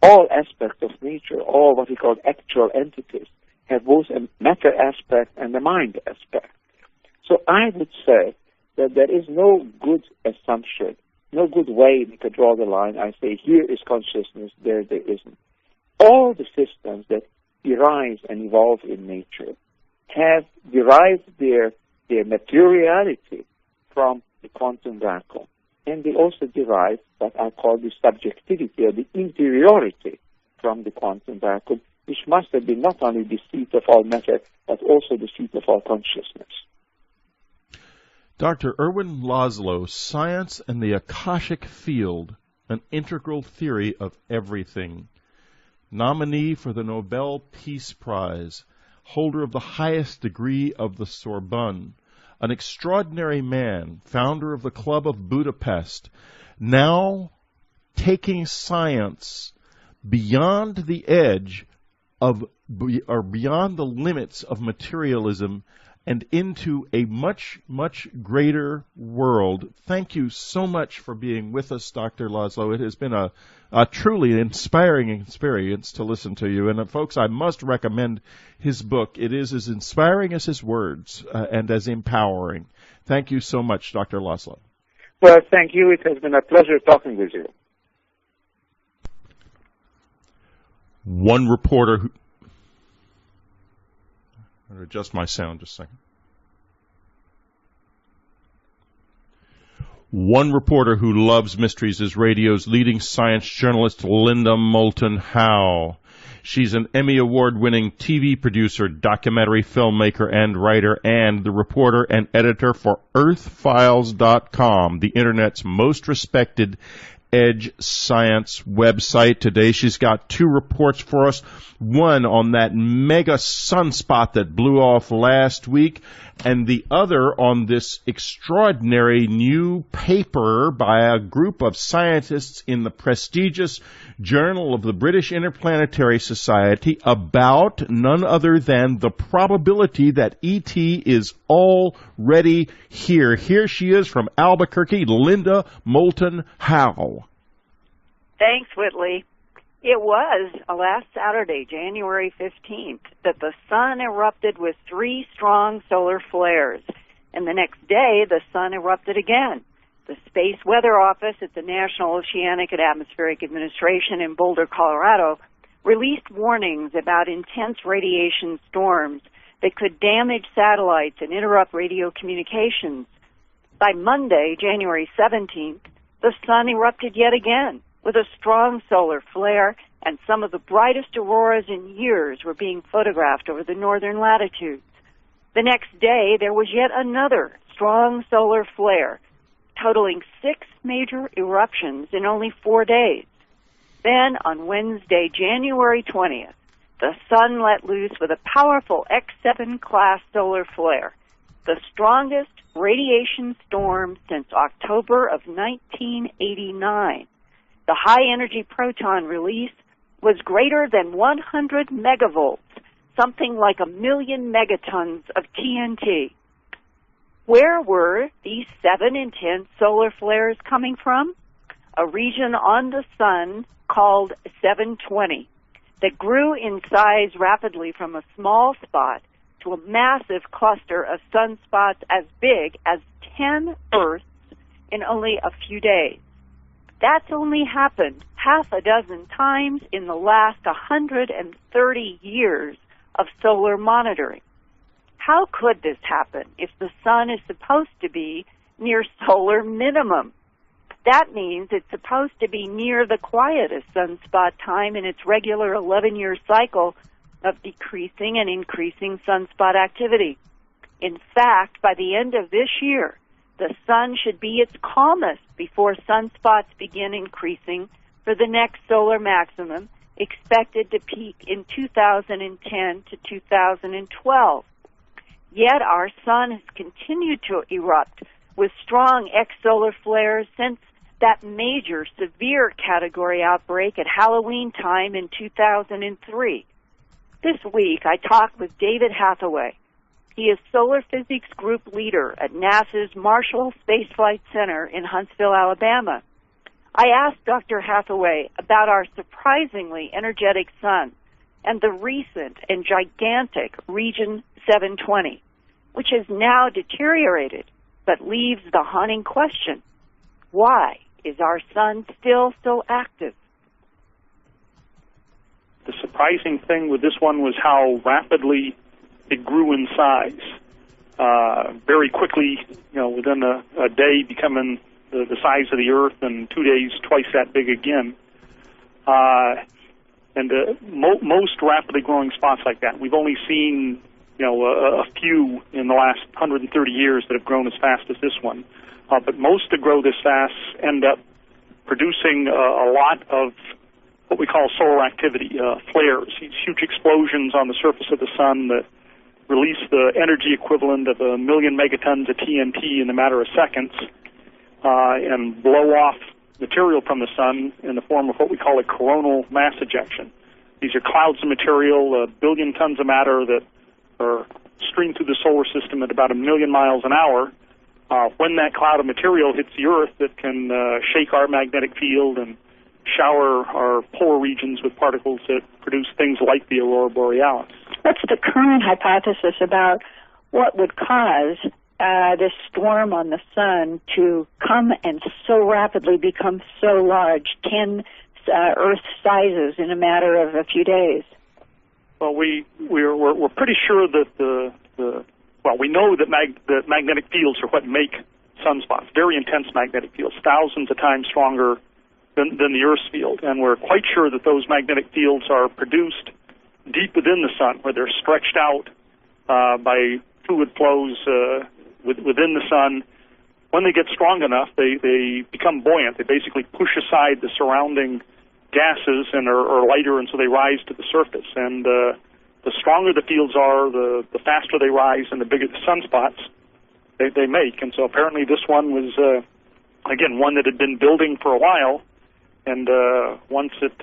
all aspects of nature, all what he called actual entities, have both a matter aspect and a mind aspect. So I would say that there is no good assumption, no good way we could draw the line. I say here is consciousness, there isn't. All the systems that arise and evolve in nature have derived their materiality from the quantum vacuum. And they also derive what I call the subjectivity or the interiority from the quantum vacuum, which must have been not only the seat of all matter, but also the seat of all consciousness. Dr. Ervin Laszlo, Science and the Akashic Field, an Integral Theory of Everything. Nominee for the Nobel Peace Prize, holder of the highest degree of the Sorbonne, an extraordinary man, founder of the Club of Budapest, now taking science beyond the edge of, or beyond the limits of materialism and into a much, much greater world. Thank you so much for being with us, Dr. Laszlo. It has been a truly inspiring experience to listen to you. And folks, I must recommend his book. It is as inspiring as his words and as empowering. Thank you so much, Dr. Laszlo. Well, thank you. It has been a pleasure talking with you. One reporter who... I'm going to adjust my sound just a second. One reporter who loves mysteries is radio's leading science journalist, Linda Moulton Howe. She's an Emmy Award-winning TV producer, documentary filmmaker, and writer, and the reporter and editor for EarthFiles.com, the Internet's most respected Edge Science website. Today she's got two reports for us, one on that mega sunspot that blew off last week, and the other on this extraordinary new paper by a group of scientists in the prestigious Journal of the British Interplanetary Society about none other than the probability that ET is already here. Here she is from Albuquerque, Linda Moulton Howe. Thanks, Whitley. It was last Saturday, January 15th, that the sun erupted with 3 strong solar flares. And the next day, the sun erupted again. The Space Weather Office at the National Oceanic and Atmospheric Administration in Boulder, Colorado, released warnings about intense radiation storms that could damage satellites and interrupt radio communications. By Monday, January 17th, the sun erupted yet again with a strong solar flare, and some of the brightest auroras in years were being photographed over the northern latitudes. The next day, there was yet another strong solar flare, totaling 6 major eruptions in only 4 days. Then, on Wednesday, January 20th, the sun let loose with a powerful X7 class solar flare, the strongest radiation storm since October of 1989. The high-energy proton release was greater than 100 megavolts, something like 1,000,000 megatons of TNT. Where were these 7 intense solar flares coming from? A region on the sun called 720 that grew in size rapidly from a small spot to a massive cluster of sunspots as big as 10 Earths in only a few days. That's only happened half a dozen times in the last 130 years of solar monitoring. How could this happen if the sun is supposed to be near solar minimum? That means it's supposed to be near the quietest sunspot time in its regular 11-year cycle of decreasing and increasing sunspot activity. In fact, by the end of this year, the sun should be its calmest before sunspots begin increasing for the next solar maximum, expected to peak in 2010 to 2012. Yet our sun has continued to erupt with strong X-solar flares since that major severe category outbreak at Halloween time in 2003. This week, I talked with David Hathaway. He is Solar Physics Group Leader at NASA's Marshall Space Flight Center in Huntsville, Alabama. I asked Dr. Hathaway about our surprisingly energetic sun and the recent and gigantic Region 720, which has now deteriorated but leaves the haunting question: why is our sun still so active? The surprising thing with this one was how rapidly it grew in size. Very quickly, within a day becoming the size of the Earth, and 2 days twice that big again. And most rapidly growing spots like that. We've only seen, a few in the last 130 years that have grown as fast as this one. But most that grow this fast end up producing a lot of what we call solar activity, flares, these huge explosions on the surface of the sun that release the energy equivalent of 1,000,000 megatons of TNT in a matter of seconds, and blow off material from the sun in the form of what we call a coronal mass ejection. These are clouds of material, 1 billion tons of matter that are streamed through the solar system at about 1,000,000 miles an hour. When that cloud of material hits the Earth, it can shake our magnetic field and shower our polar regions with particles that produce things like the aurora borealis. What's the current hypothesis about what would cause this storm on the sun to come and so rapidly become so large, 10 Earth sizes in a matter of a few days? Well, we're pretty sure that we know that magnetic fields are what make sunspots, very intense magnetic fields, thousands of times stronger than the Earth's field. And we're quite sure that those magnetic fields are produced deep within the sun, where they're stretched out by fluid flows within the sun. When they get strong enough, they become buoyant. They basically push aside the surrounding gases and are lighter, and so they rise to the surface. And the stronger the fields are, the faster they rise, and the bigger the sunspots they make. And so apparently this one was, again, one that had been building for a while, and once it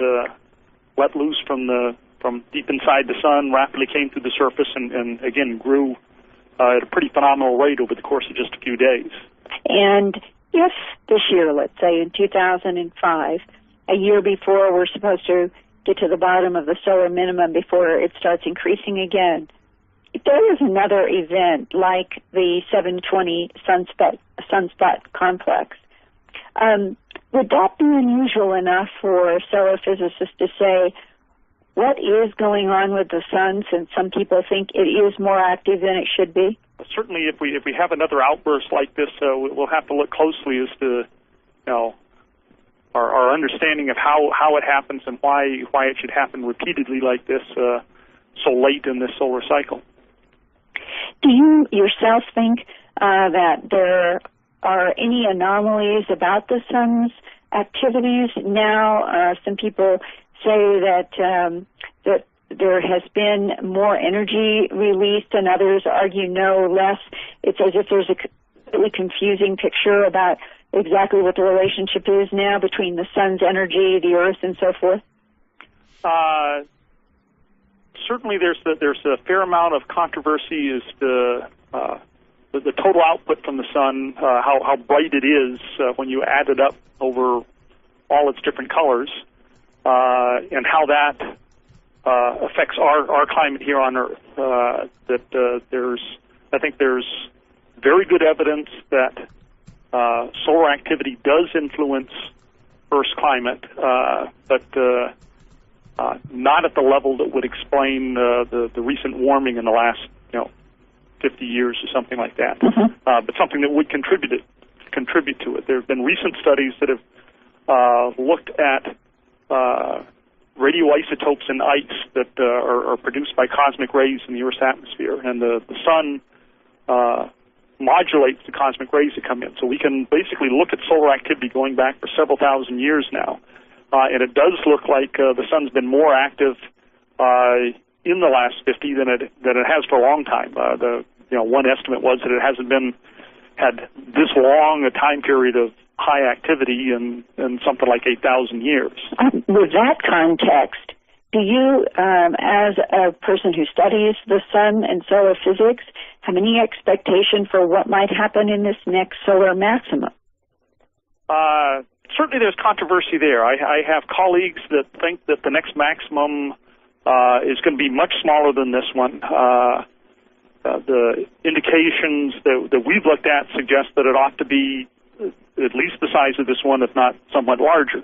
let loose from deep inside the sun, rapidly came through the surface and again grew at a pretty phenomenal rate over the course of just a few days. And if this year, let's say in 2005, a year before we're supposed to get to the bottom of the solar minimum before it starts increasing again, if there is another event like the 720 sunspot complex, would that be unusual enough for solar physicists to say, what is going on with the sun, since some people think it is more active than it should be? Certainly, if we have another outburst like this, we'll have to look closely as to our understanding of how it happens and why it should happen repeatedly like this so late in this solar cycle. Do you yourself think that there are any anomalies about the sun's activities now? Some people say that there has been more energy released, and others argue no, less. It's as if there's a completely confusing picture about exactly what the relationship is now between the sun's energy, the Earth, and so forth. Certainly, there's a fair amount of controversy as to the total output from the sun, how bright it is when you add it up over all its different colors, and how that affects our climate here on Earth. I think there's very good evidence that solar activity does influence Earth's climate, but not at the level that would explain the recent warming in the last 50 years or something like that. Mm-hmm. But something that would contribute to it. There have been recent studies that have looked at radioisotopes in ice that are produced by cosmic rays in the Earth's atmosphere, and the sun modulates the cosmic rays that come in. So we can basically look at solar activity going back for several thousand years now, and it does look like the sun's been more active in the last 50 than it has for a long time. One estimate was that it hasn't had this long a time period of high activity in something like 8,000 years. With that context, do you, as a person who studies the sun and solar physics, have any expectation for what might happen in this next solar maximum? Certainly there's controversy there. I have colleagues that think that the next maximum is going to be much smaller than this one. The indications that we've looked at suggest that it ought to be at least the size of this one, if not somewhat larger.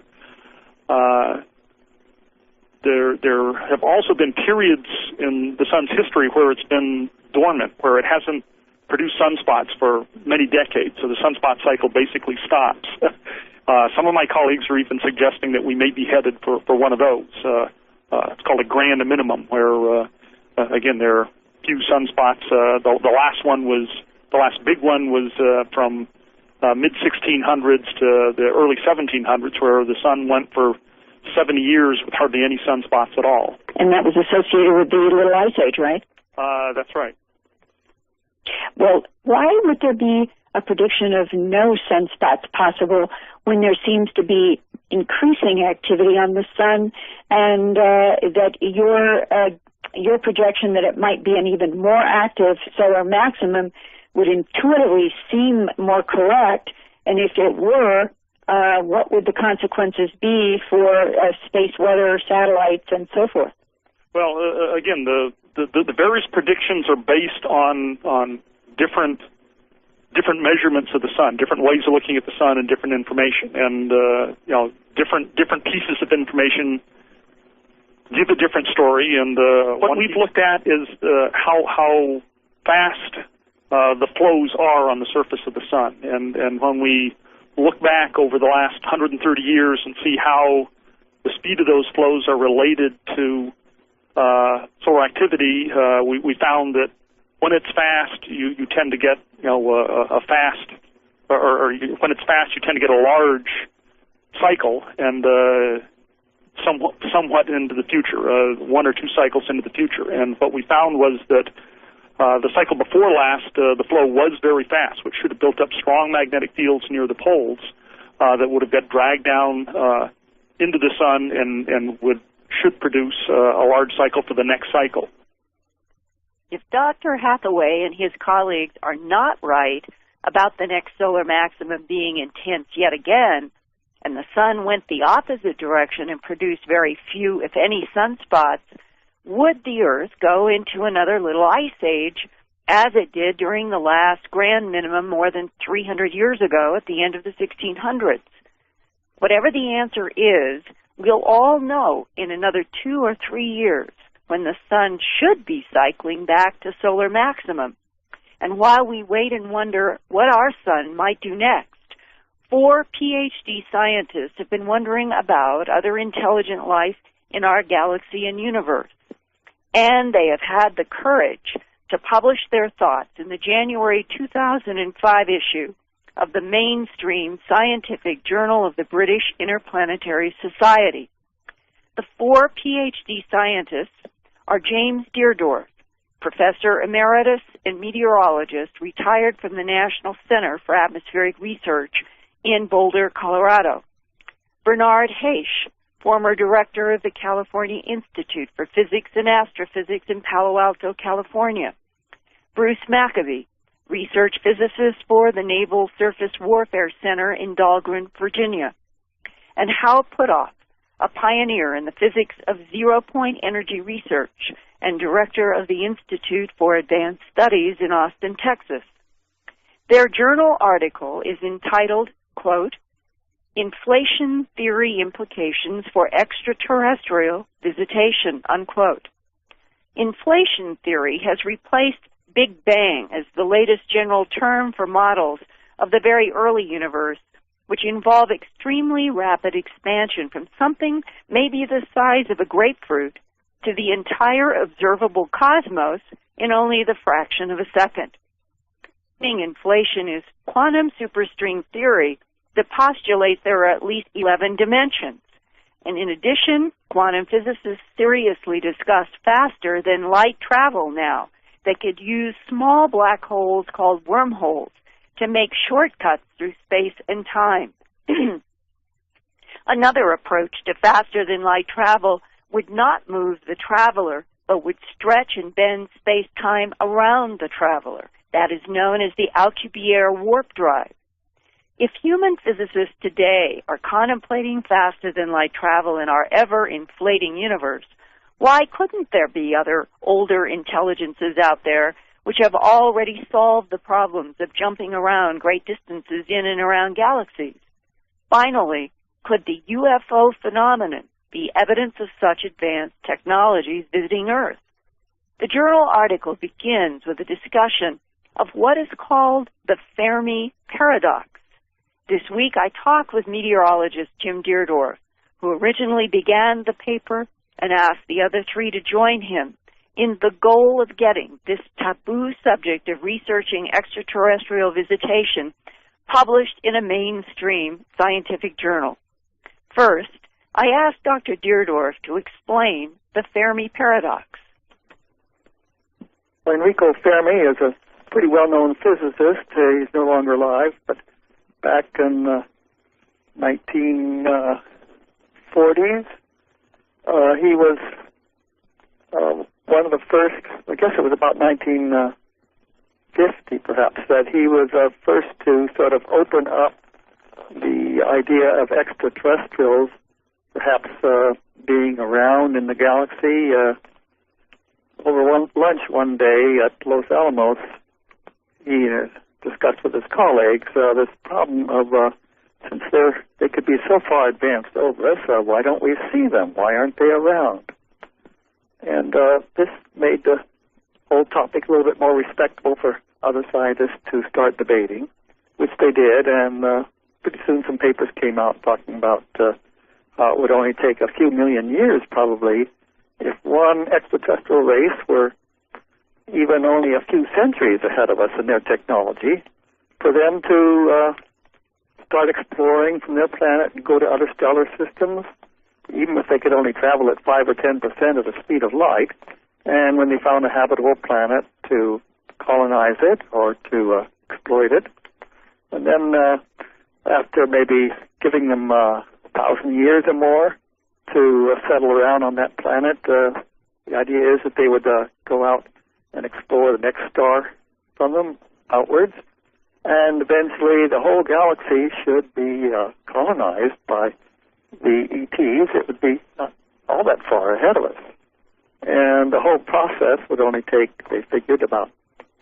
There have also been periods in the sun's history where it's been dormant, where it hasn't produced sunspots for many decades, so the sunspot cycle basically stops. Some of my colleagues are even suggesting that we may be headed for one of those. It's called a grand minimum, where, again, there are few sunspots. The last big one was from mid-1600s to the early 1700s, where the sun went for 70 years with hardly any sunspots at all. And that was associated with the Little Ice Age, right? That's right. Well, why would there be a prediction of no sunspots possible when there seems to be increasing activity on the sun, and that your projection that it might be an even more active solar maximum would intuitively seem more correct? And if it were, what would the consequences be for space weather, satellites, and so forth? Well, again, the various predictions are based on different measurements of the sun, different ways of looking at the sun, and different information, and different pieces of information give a different story. And what we've looked at is how fast the flows are on the surface of the sun, and when we look back over the last 130 years and see how the speed of those flows are related to solar activity, we found that when it's fast, you tend to get a fast, when it's fast, you tend to get a large cycle, and somewhat into the future, one or two cycles into the future. And what we found was that the cycle before last, the flow was very fast, which should have built up strong magnetic fields near the poles that would have got dragged down into the sun and should produce a large cycle for the next cycle. If Dr. Hathaway and his colleagues are not right about the next solar maximum being intense yet again, and the sun went the opposite direction and produced very few, if any, sunspots, would the Earth go into another little ice age, as it did during the last grand minimum more than 300 years ago at the end of the 1600s? Whatever the answer is, we'll all know in another 2 or 3 years when the sun should be cycling back to solar maximum. And while we wait and wonder what our sun might do next, 4 PhD scientists have been wondering about other intelligent life in our galaxy and universe. And they have had the courage to publish their thoughts in the January 2005 issue of the mainstream scientific journal of the British Interplanetary Society. The 4 PhD scientists are James Deardorff, Professor Emeritus and meteorologist retired from the National Center for Atmospheric Research in Boulder, Colorado. Bernard Haish, former director of the California Institute for Physics and Astrophysics in Palo Alto, California. Bruce Maccabee, research physicist for the Naval Surface Warfare Center in Dahlgren, Virginia. And Hal Puthoff, a pioneer in the physics of zero-point energy research and director of the Institute for Advanced Studies in Austin, Texas. Their journal article is entitled, quote, Inflation Theory Implications for Extraterrestrial Visitation, unquote. Inflation theory has replaced Big Bang as the latest general term for models of the very early universe, which involve extremely rapid expansion from something maybe the size of a grapefruit to the entire observable cosmos in only the fraction of a second. Inflation is quantum superstring theory that postulates there are at least 11 dimensions. And in addition, quantum physicists seriously discuss faster than light travel now that could use small black holes called wormholes to make shortcuts through space and time. Another approach to faster than light travel would not move the traveler, but would stretch and bend space-time around the traveler. That is known as the Alcubierre warp drive. If human physicists today are contemplating faster than light travel in our ever-inflating universe, why couldn't there be other older intelligences out there which have already solved the problems of jumping around great distances in and around galaxies? Finally, could the UFO phenomenon be evidence of such advanced technologies visiting Earth? The journal article begins with a discussion of what is called the Fermi paradox. This week I talked with meteorologist Jim Deardorff, who originally began the paper and asked the other three to join him in the goal of getting this taboo subject of researching extraterrestrial visitation published in a mainstream scientific journal. First, I asked Dr. Deardorff to explain the Fermi paradox. Well, Enrico Fermi is a pretty well-known physicist. He's no longer alive, but back in 1940s, he was one of the first, I guess it was about 1950 perhaps, that he was first to sort of open up the idea of extraterrestrials perhaps being around in the galaxy. Over lunch one day at Los Alamos, he discussed with his colleagues this problem of since they could be so far advanced over us, why don't we see them? Why aren't they around? And this made the whole topic a little bit more respectable for other scientists to start debating, which they did, and pretty soon some papers came out talking about how it would only take a few million years probably if one extraterrestrial race were even only a few centuries ahead of us in their technology, for them to start exploring from their planet and go to other stellar systems, even if they could only travel at 5 or 10% of the speed of light, and when they found a habitable planet, to colonize it or to exploit it. And then after maybe giving them 1,000 years or more to settle around on that planet, the idea is that they would go out and explore the next star from them outwards, and eventually the whole galaxy should be colonized by the ETs. It would be not all that far ahead of us. And the whole process would only take, they figured, about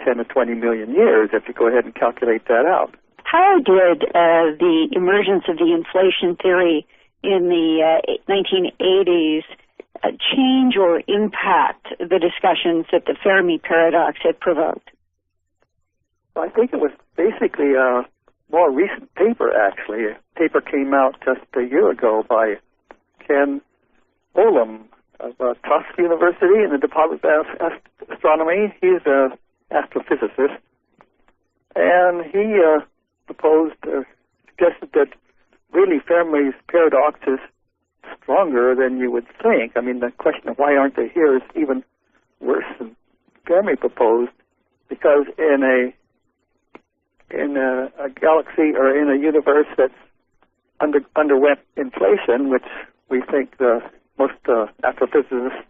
10 to 20 million years if you go ahead and calculate that out. How did the emergence of the inflation theory in the 1980s change or impact the discussions that the Fermi paradox had provoked? I think it was basically a more recent paper, actually. A paper came out just a year ago by Ken Olam of Tufts University in the Department of Astronomy. He's an astrophysicist. And he suggested that really Fermi's paradox is stronger than you would think. I mean, the question of why aren't they here is even worse than Fermi proposed, because in a galaxy or in a universe that's underwent inflation, which we think most astrophysicists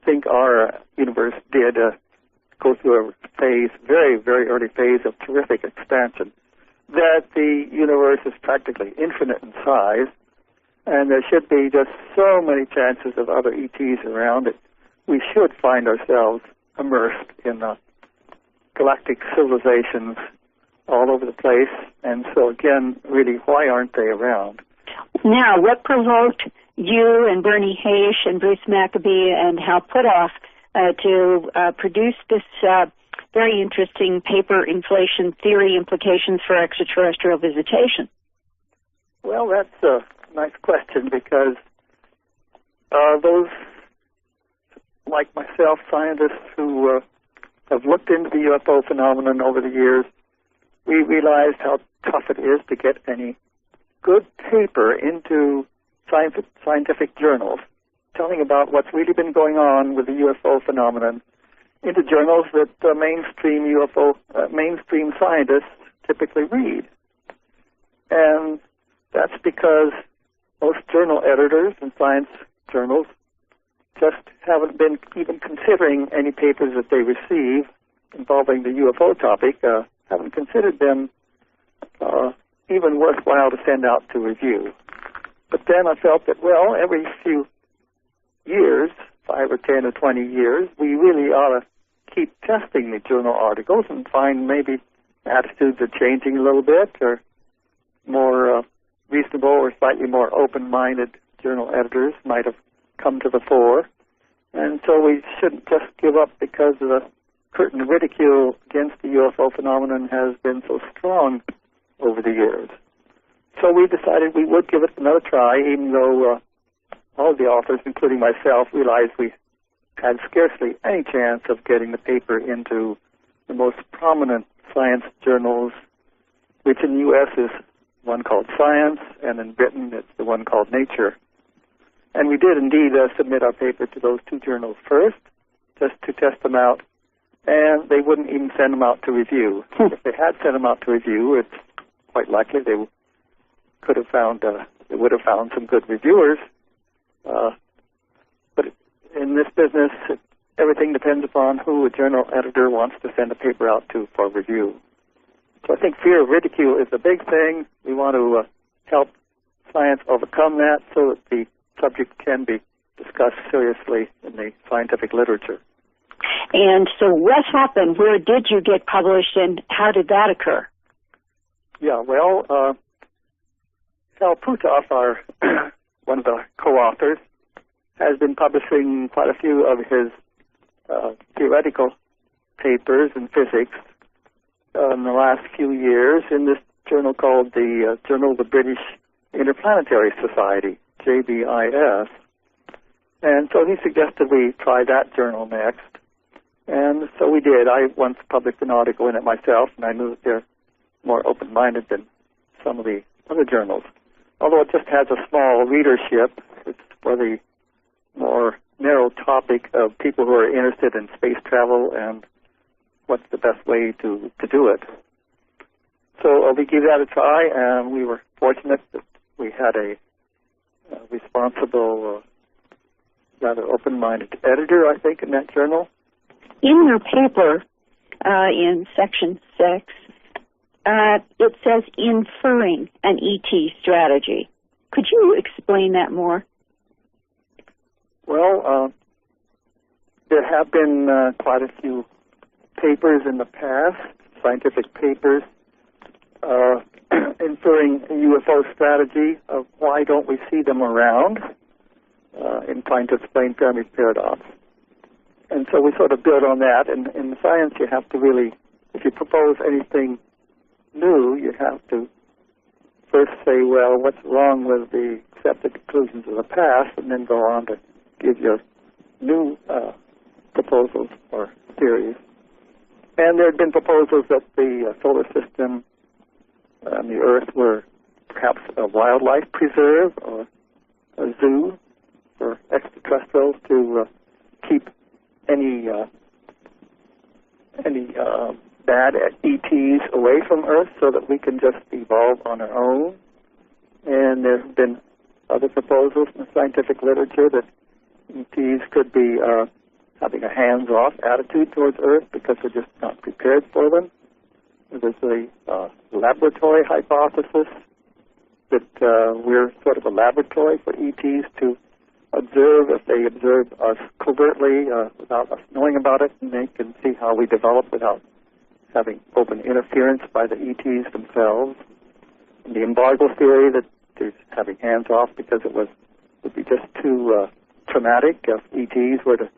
think our universe did go through a phase, very, very early phase of terrific expansion, that the universe is practically infinite in size, and there should be just so many chances of other ETs around it. We should find ourselves immersed in galactic civilizations all over the place, and so again, really, why aren't they around? Now, what provoked you and Bernie Haish and Bruce Maccabee and Hal Puthoff to produce this very interesting paper, Inflation Theory Implications for Extraterrestrial Visitation? Well, that's a nice question, because those, like myself, scientists who have looked into the UFO phenomenon over the years, we realized how tough it is to get any good paper into scientific journals telling about what's really been going on with the UFO phenomenon into journals that mainstream scientists typically read. And that's because most journal editors in science journals just haven't been even considering any papers that they receive involving the UFO topic, haven't considered them even worthwhile to send out to review. But then I felt that, well, every few years, 5 or 10 or 20 years, we really ought to keep testing the journal articles and find maybe attitudes are changing a little bit, or more reasonable or slightly more open-minded journal editors might have come to the fore. And so we shouldn't just give up because the curtain ridicule against the UFO phenomenon has been so strong over the years. So we decided we would give it another try, even though all the authors, including myself, realized we had scarcely any chance of getting the paper into the most prominent science journals, which in the U.S. is one called Science, and in Britain it's the one called Nature. And we did indeed submit our paper to those two journals first, just to test them out, and they wouldn't even send them out to review. If they had sent them out to review, it's quite likely they would have found some good reviewers. But in this business, everything depends upon who a journal editor wants to send a paper out to for review. So I think fear of ridicule is a big thing. We want to help science overcome that so that the subject can be discussed seriously in the scientific literature. And so what happened? Where did you get published, and how did that occur? Yeah, well, Hal Puthoff, one of the co-authors, has been publishing quite a few of his theoretical papers in physics in the last few years in this journal called the Journal of the British Interplanetary Society, JBIS. And so he suggested we try that journal next. And so we did. I once published an article in it myself, and I knew that they're more open-minded than some of the other journals. Although it just has a small readership, it's for the more narrow topic of people who are interested in space travel and what's the best way to do it. So we gave that a try, and we were fortunate that we had a responsible, rather open-minded editor, I think, in that journal. In your paper, in section 6, it says inferring an ET strategy. Could you explain that more? Well, there have been quite a few papers in the past, scientific papers, inferring a UFO strategy of why don't we see them around in trying to explain Fermi's paradox. And so we sort of build on that. And in science, you have to really, if you propose anything new, you have to first say, well, what's wrong with the accepted conclusions of the past, and then go on to give your new proposals or theories. And there had been proposals that the solar system and the Earth were perhaps a wildlife preserve or a zoo for extraterrestrials to keep any bad ETs away from Earth so that we can just evolve on our own. And there have been other proposals in the scientific literature that ETs could be having a hands-off attitude towards Earth because we're just not prepared for them. There's a laboratory hypothesis that we're sort of a laboratory for ETs to observe. If they observe us covertly without us knowing about it, and they can see how we develop without having open interference by the ETs themselves. And the embargo theory that there's having hands-off because it would be just too traumatic if ETs were to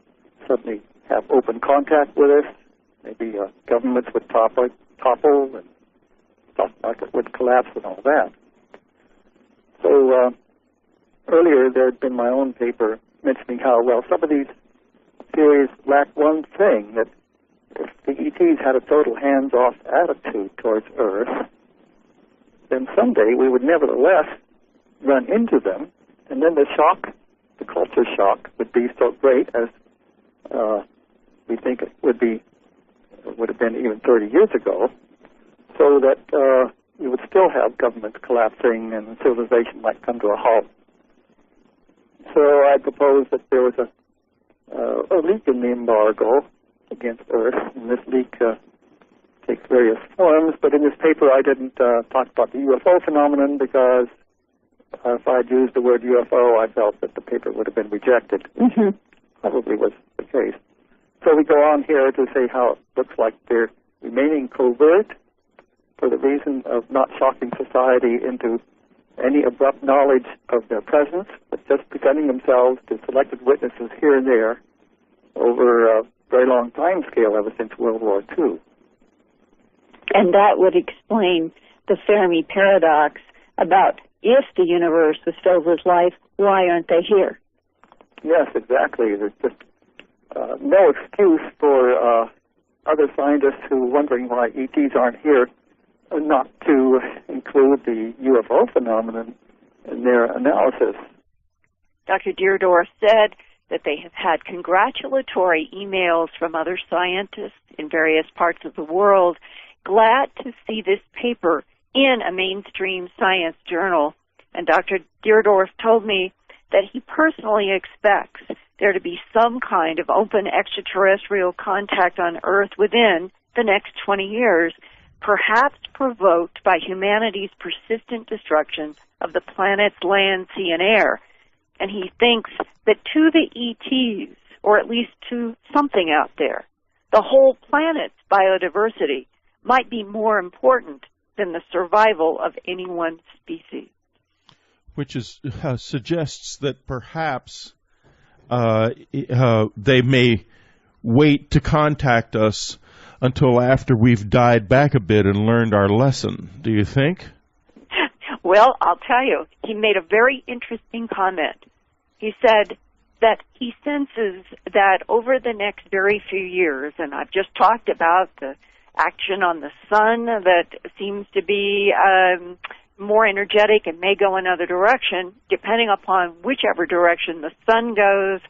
suddenly have open contact with us. Maybe governments would topple and stock market would collapse and all that. So earlier there had been my own paper mentioning how, well, some of these theories lack one thing, that if the ETs had a total hands-off attitude towards Earth, then someday we would nevertheless run into them, and then the shock, the culture shock, would be so great as we think it would have been even 30 years ago, so that we would still have governments collapsing and civilization might come to a halt. So I propose that there was a leak in the embargo against Earth, and this leak takes various forms, but in this paper I didn't talk about the UFO phenomenon because if I'd used the word UFO, I felt that the paper would have been rejected. Mm-hmm. Probably was the case. So we go on here to say how it looks like they're remaining covert for the reason of not shocking society into any abrupt knowledge of their presence, but just presenting themselves to selected witnesses here and there over a very long time scale ever since World War II. And that would explain the Fermi paradox about if the universe was filled with life, why aren't they here? Yes, exactly. There's just no excuse for other scientists who are wondering why ETs aren't here not to include the UFO phenomenon in their analysis. Dr. Deardorff said that they have had congratulatory emails from other scientists in various parts of the world, glad to see this paper in a mainstream science journal. And Dr. Deardorff told me that he personally expects there to be some kind of open extraterrestrial contact on Earth within the next 20 years, perhaps provoked by humanity's persistent destruction of the planet's land, sea, and air. And he thinks that to the ETs, or at least to something out there, the whole planet's biodiversity might be more important than the survival of any one species. Which suggests that perhaps they may wait to contact us until after we've died back a bit and learned our lesson. Do you think? Well, I'll tell you, he made a very interesting comment. He said that he senses that over the next very few years, and I've just talked about the action on the sun that seems to be more energetic and may go another direction, depending upon whichever direction the sun goes.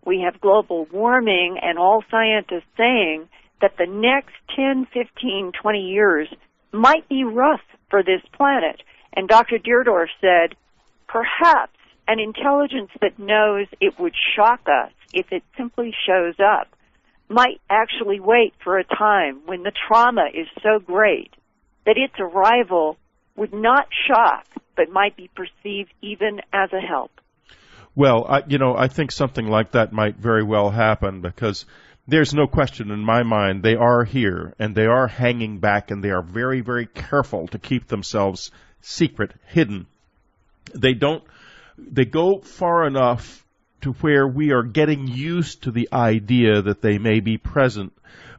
We have global warming, and all scientists saying that the next 10, 15, 20 years might be rough for this planet. And Dr. Deardorff said, perhaps an intelligence that knows it would shock us if it simply shows up might actually wait for a time when the trauma is so great that its arrival would not shock, but might be perceived even as a help. Well, I think something like that might very well happen, because there's no question in my mind they are here, and they are hanging back, and they are very, very careful to keep themselves secret, hidden. They go far enough to where we are getting used to the idea that they may be present,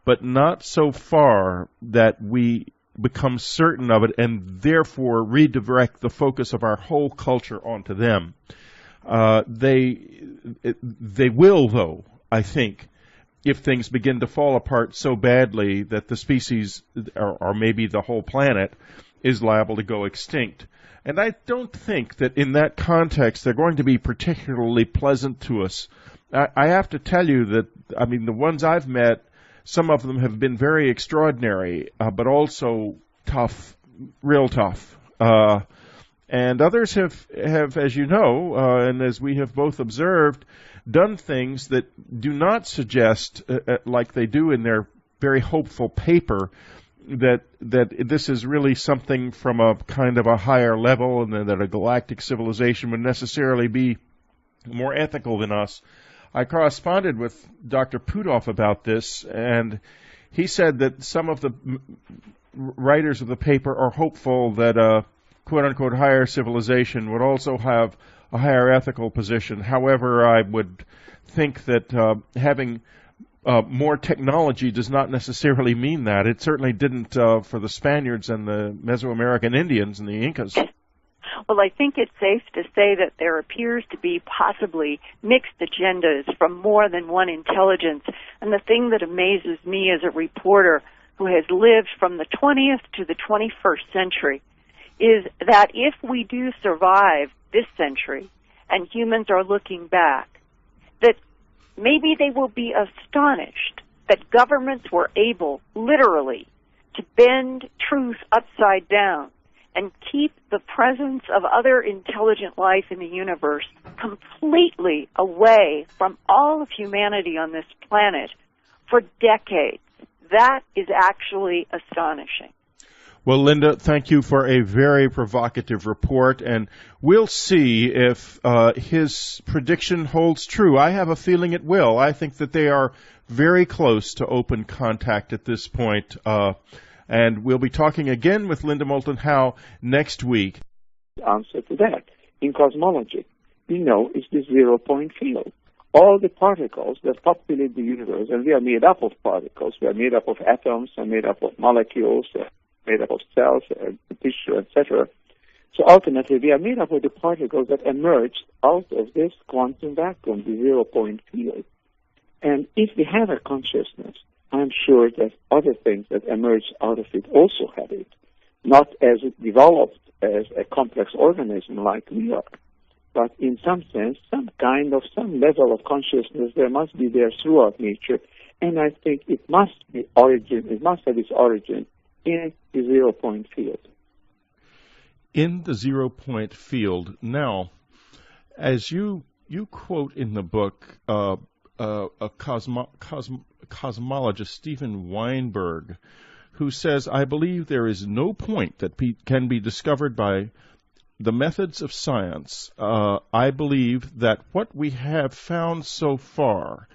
but not so far that we become certain of it and therefore redirect the focus of our whole culture onto them. They will, though, I think, if things begin to fall apart so badly that the species, or maybe the whole planet, is liable to go extinct. And I don't think that in that context they're going to be particularly pleasant to us. I have to tell you that, I mean, the ones I've met, some of them have been very extraordinary, but also tough, real tough. And others have, as you know, and as we have both observed, done things that do not suggest, like they do in their very hopeful paper, that this is really something from a kind of a higher level, and that a galactic civilization would necessarily be more ethical than us. I corresponded with Dr. Puthoff about this, and he said that some of the writers of the paper are hopeful that a quote-unquote higher civilization would also have a higher ethical position. However, I would think that having more technology does not necessarily mean that. It certainly didn't for the Spaniards and the Mesoamerican Indians and the Incas. Well, I think it's safe to say that there appears to be possibly mixed agendas from more than one intelligence. And the thing that amazes me as a reporter who has lived from the 20th to the 21st century is that if we do survive this century and humans are looking back, that maybe they will be astonished that governments were able, literally, to bend truth upside down and keep the presence of other intelligent life in the universe completely away from all of humanity on this planet for decades. That is actually astonishing. Well, Linda, thank you for a very provocative report, and we'll see if his prediction holds true. I have a feeling it will. I think that they are very close to open contact at this point, and we'll be talking again with Linda Moulton Howe next week. The answer to that, in cosmology, we know it's the zero-point field. All the particles that populate the universe, and we are made up of particles, we are made up of atoms, we are made up of molecules, made up of cells, tissue, etc. So ultimately, we are made up of the particles that emerged out of this quantum vacuum, the zero-point field. And if we have a consciousness, I'm sure that other things that emerge out of it also have it, not as it developed as a complex organism like we are, but in some sense, some level of consciousness there must be there throughout nature, and I think it must have its origin in the zero-point field. In the zero-point field. Now, as you quote in the book a cosmologist, Stephen Weinberg, who says, I believe there is no point that can be discovered by the methods of science. I believe that what we have found so far,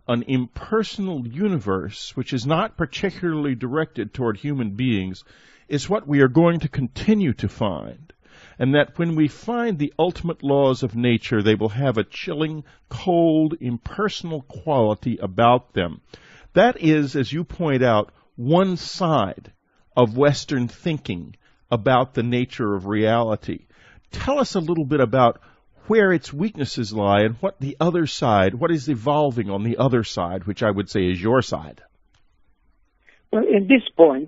an impersonal universe which is not particularly directed toward human beings, is what we are going to continue to find. And that when we find the ultimate laws of nature, they will have a chilling, cold, impersonal quality about them. That is, as you point out, one side of Western thinking about the nature of reality. Tell us a little bit about where its weaknesses lie and what the other side, what is evolving on the other side, which I would say is your side. Well,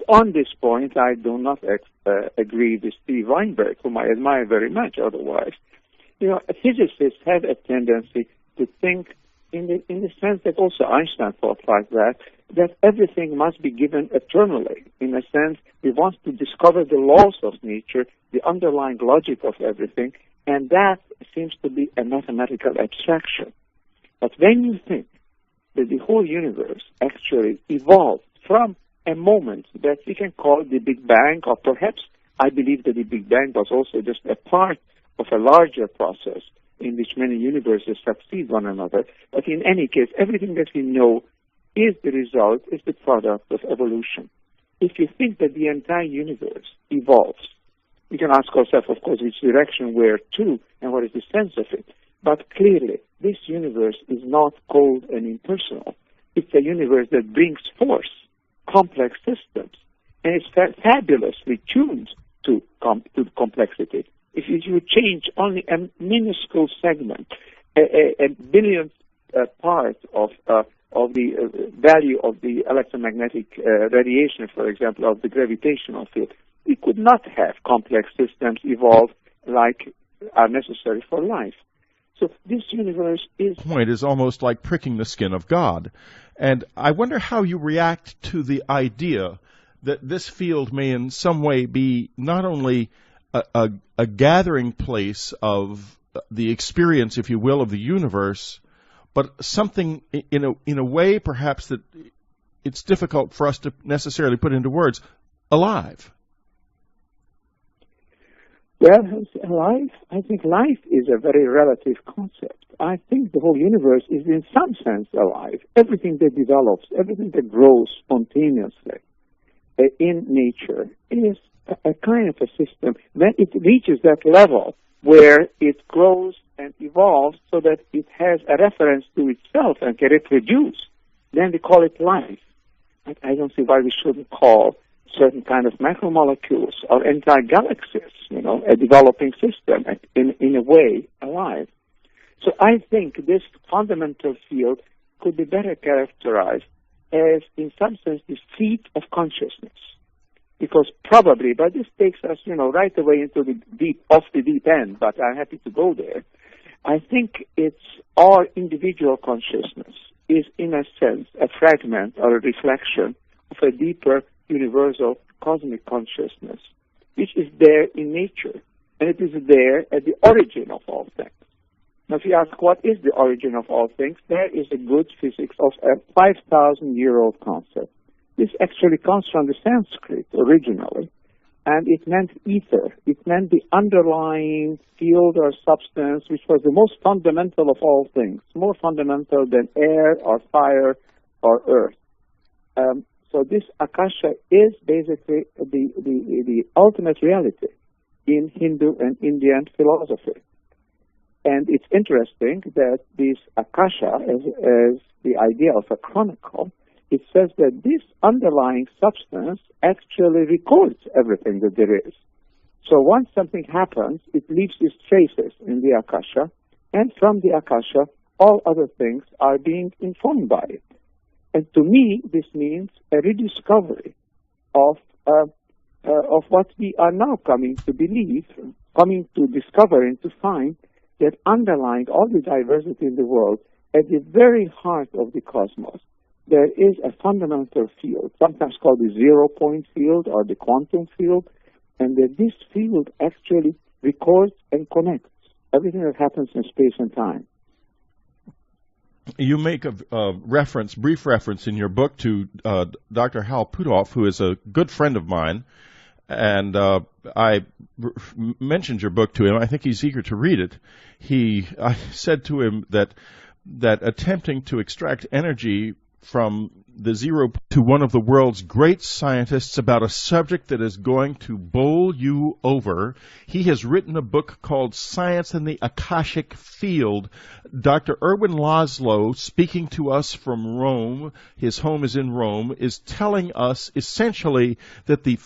on this point, I do not agree with Steve Weinberg, whom I admire very much otherwise. Physicists have a tendency to think in the sense that also Einstein thought like that everything must be given eternally. In a sense, we want to discover the laws of nature, the underlying logic of everything, and that seems to be a mathematical abstraction. But when you think that the whole universe actually evolved from a moment that we can call the Big Bang, or perhaps I believe that the Big Bang was also just a part of a larger process in which many universes succeed one another. But in any case, everything that we know is the product of evolution. If you think that the entire universe evolves, we can ask ourselves, of course, which direction, where to, and what is the sense of it. But clearly, this universe is not cold and impersonal. It's a universe that brings forth complex systems, and it's fabulously tuned to complexity. If you change only a minuscule segment, a billionth part of the value of the electromagnetic radiation, for example, of the gravitational field, we could not have complex systems evolve like are necessary for life. So this universe is... Point is almost like pricking the skin of God. And I wonder how you react to the idea that this field may in some way be not only a gathering place of the experience, if you will, of the universe, but something in a way perhaps that it's difficult for us to necessarily put into words, alive. Well, life, I think life is a very relative concept. I think the whole universe is in some sense alive. Everything that develops, everything that grows spontaneously in nature is a kind of a system. When it reaches that level where it grows and evolves so that it has a reference to itself and can reproduce, then we call it life. I don't see why we shouldn't call certain kind of macromolecules or entire galaxies, a developing system, in a way, alive. So I think this fundamental field could be better characterized as, in some sense, the seat of consciousness. Because probably, but this takes us, right away into the off the deep end, but I'm happy to go there. I think it's our individual consciousness is, in a sense, a fragment or a reflection of a deeper universal cosmic consciousness, which is there in nature, and it is there at the origin of all things. Now, if you ask what is the origin of all things, there is a good physics of a 5,000-year-old concept. This actually comes from the Sanskrit originally, and it meant ether. It meant the underlying field or substance which was the most fundamental of all things, more fundamental than air or fire or earth. So this Akasha is basically the ultimate reality in Hindu and Indian philosophy. And it's interesting that this Akasha, as the idea of a chronicle, it says that this underlying substance actually records everything that there is. So once something happens, it leaves its traces in the Akasha, and from the Akasha, all other things are being informed by it. And to me, this means a rediscovery of what we are now coming to believe, coming to discover and to find that underlying all the diversity in the world, at the very heart of the cosmos, there is a fundamental field, sometimes called the zero-point field or the quantum field, and that this field actually records and connects everything that happens in space and time. You make a brief reference in your book to Dr. Hal Puthoff, who is a good friend of mine, and I mentioned your book to him. I think he's eager to read it. I said to him that attempting to extract energy from the zero to one of the world's great scientists about a subject that is going to bowl you over. He has written a book called Science in the Akashic Field. Dr. Ervin Laszlo, speaking to us from Rome, his home is in Rome, is telling us essentially that the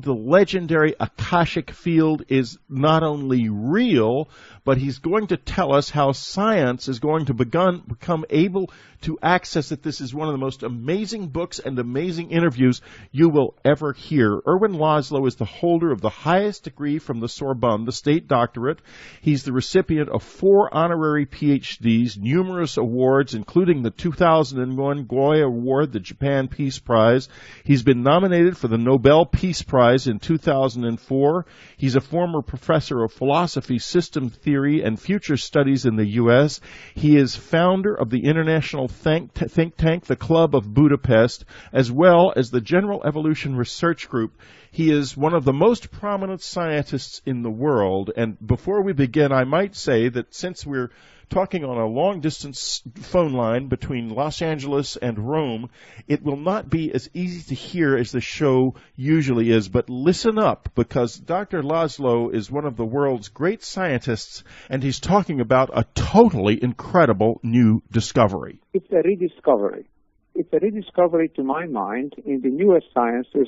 legendary Akashic Field is not only real, but he's going to tell us how science is going to become able to access it. This is one of the most amazing books and amazing interviews you will ever hear. Ervin Laszlo is the holder of the highest degree from the Sorbonne, the state doctorate. He's the recipient of 4 honorary PhDs, numerous awards, including the 2001 Goya Award, the Japan Peace Prize. He's been nominated for the Nobel Peace Prize in 2004. He's a former professor of philosophy, system theory, and future studies in the U.S. He is founder of the international think tank, the Club of Budapest, as well as the General Evolution Research Group. He is one of the most prominent scientists in the world. And before we begin, I might say that since we're talking on a long-distance phone line between Los Angeles and Rome, it will not be as easy to hear as the show usually is. But listen up, because Dr. Laszlo is one of the world's great scientists, and he's talking about a totally incredible new discovery. It's a rediscovery. It's a rediscovery, to my mind, in the newest sciences